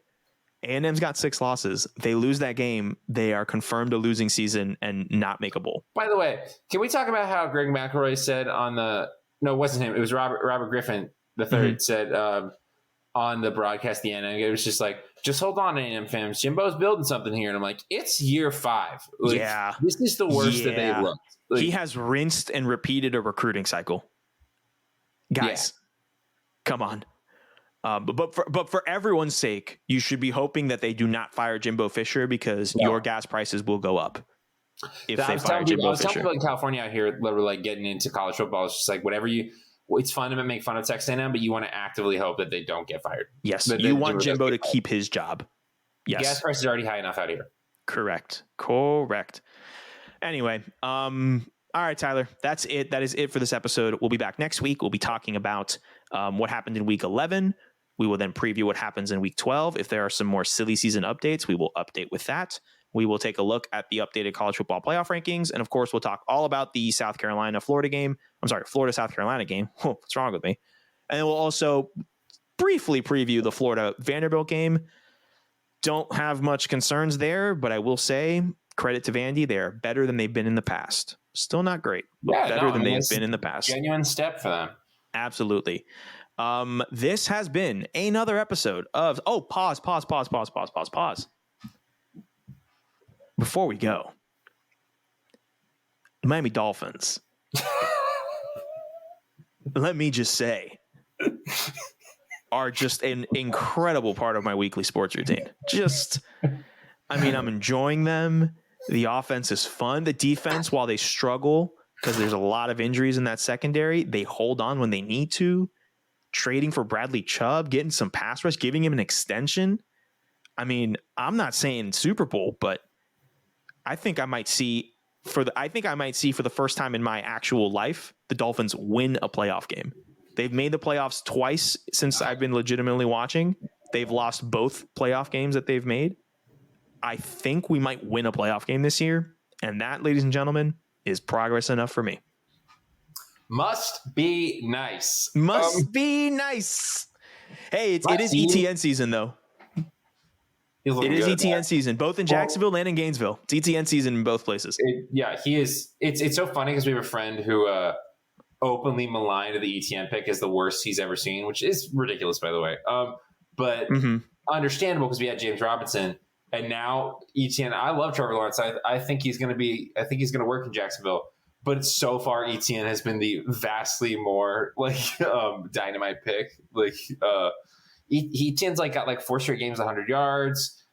A&M's got 6 losses. They lose that game, they are confirmed a losing season and not make a bowl. By the way, can we talk about how Greg McElroy said it wasn't him. It was Robert Griffin III said on the broadcast at the end. It was just like, just hold on, A&M fans. Jimbo's building something here. And I'm like, it's year 5. This is the worst that they've looked. He has rinsed and repeated a recruiting cycle. Guys, come on. But for everyone's sake, you should be hoping that they do not fire Jimbo Fisher because your gas prices will go up if they fire Jimbo Fisher. I was telling people in California out here that were like getting into college football. It's just like it's fun to make fun of Texas A&M, but you want to actively hope that they don't get fired. Yes, you want Jimbo to keep his job. Yes, gas prices are already high enough out here. Correct. Anyway, all right, Tyler, that's it. That is it for this episode. We'll be back next week. We'll be talking about what happened in week 11. We will then preview what happens in week 12. If there are some more silly season updates, we will update with that. We will take a look at the updated college football playoff rankings. And of course, we'll talk all about the Florida-South Carolina game. What's wrong with me? And then we'll also briefly preview the Florida-Vanderbilt game. Don't have much concerns there, but I will say credit to Vandy. They're better than they've been in the past. Still not great, but better than they've been in the past. Genuine step for them. Absolutely. This has been another episode of pause. Before we go, the Miami Dolphins, let me just say, are just an incredible part of my weekly sports routine. I'm enjoying them. The offense is fun. The defense, while they struggle because there's a lot of injuries in that secondary, they hold on when they need to. Trading for Bradley Chubb, getting some pass rush, giving him an extension. I'm not saying Super Bowl, but I think I might see for the first time in my actual life, the Dolphins win a playoff game. They've made the playoffs twice since I've been legitimately watching. They've lost both playoff games that they've made. I think we might win a playoff game this year. And that, ladies and gentlemen, is progress enough for me. Must be nice. Be nice. Hey, it is ETN season, though. It is ETN season, both in Jacksonville and in Gainesville. It's ETN season in both places. He is. It's so funny because we have a friend who openly maligned the ETN pick as the worst he's ever seen, which is ridiculous, by the way. But understandable because we had James Robinson, and now ETN. I love Trevor Lawrence. I think he's going to work in Jacksonville. But so far, ETN has been the vastly more dynamite pick. ETN's got 4 straight games, 100 yards,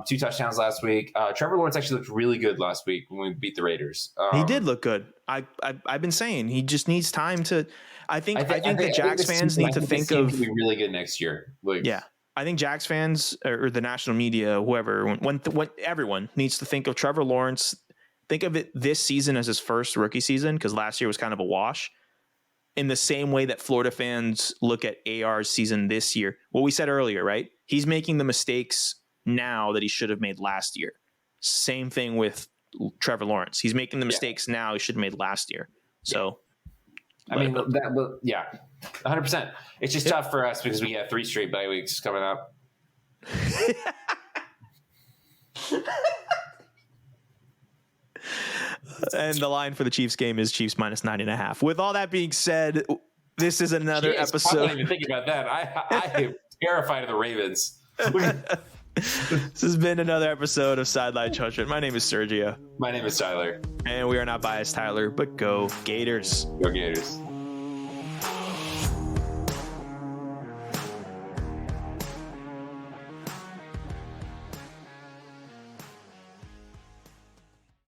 2 touchdowns last week. Trevor Lawrence actually looked really good last week when we beat the Raiders. He did look good. I've been saying he just needs time to. I think the Jags fans need to think of to be really good next year. I think Jags fans or the national media, whoever, when everyone needs to think of Trevor Lawrence. Think of it this season as his first rookie season because last year was kind of a wash. in the same way that Florida fans look at AR's season this year. What we said earlier, right? He's making the mistakes now that he should have made last year. Same thing with Trevor Lawrence. He's making the mistakes now he should have made last year. So, I mean, 100%. It's just tough for us because we have 3 straight bye weeks coming up. And the line for the Chiefs game is Chiefs minus 9.5. With all that being said, this is another episode. I'm not even thinking about that. I am terrified of the Ravens. This has been another episode of Sideline Judgment. My name is Sergio. My name is Tyler. And we are not biased, Tyler, but go Gators. Go Gators.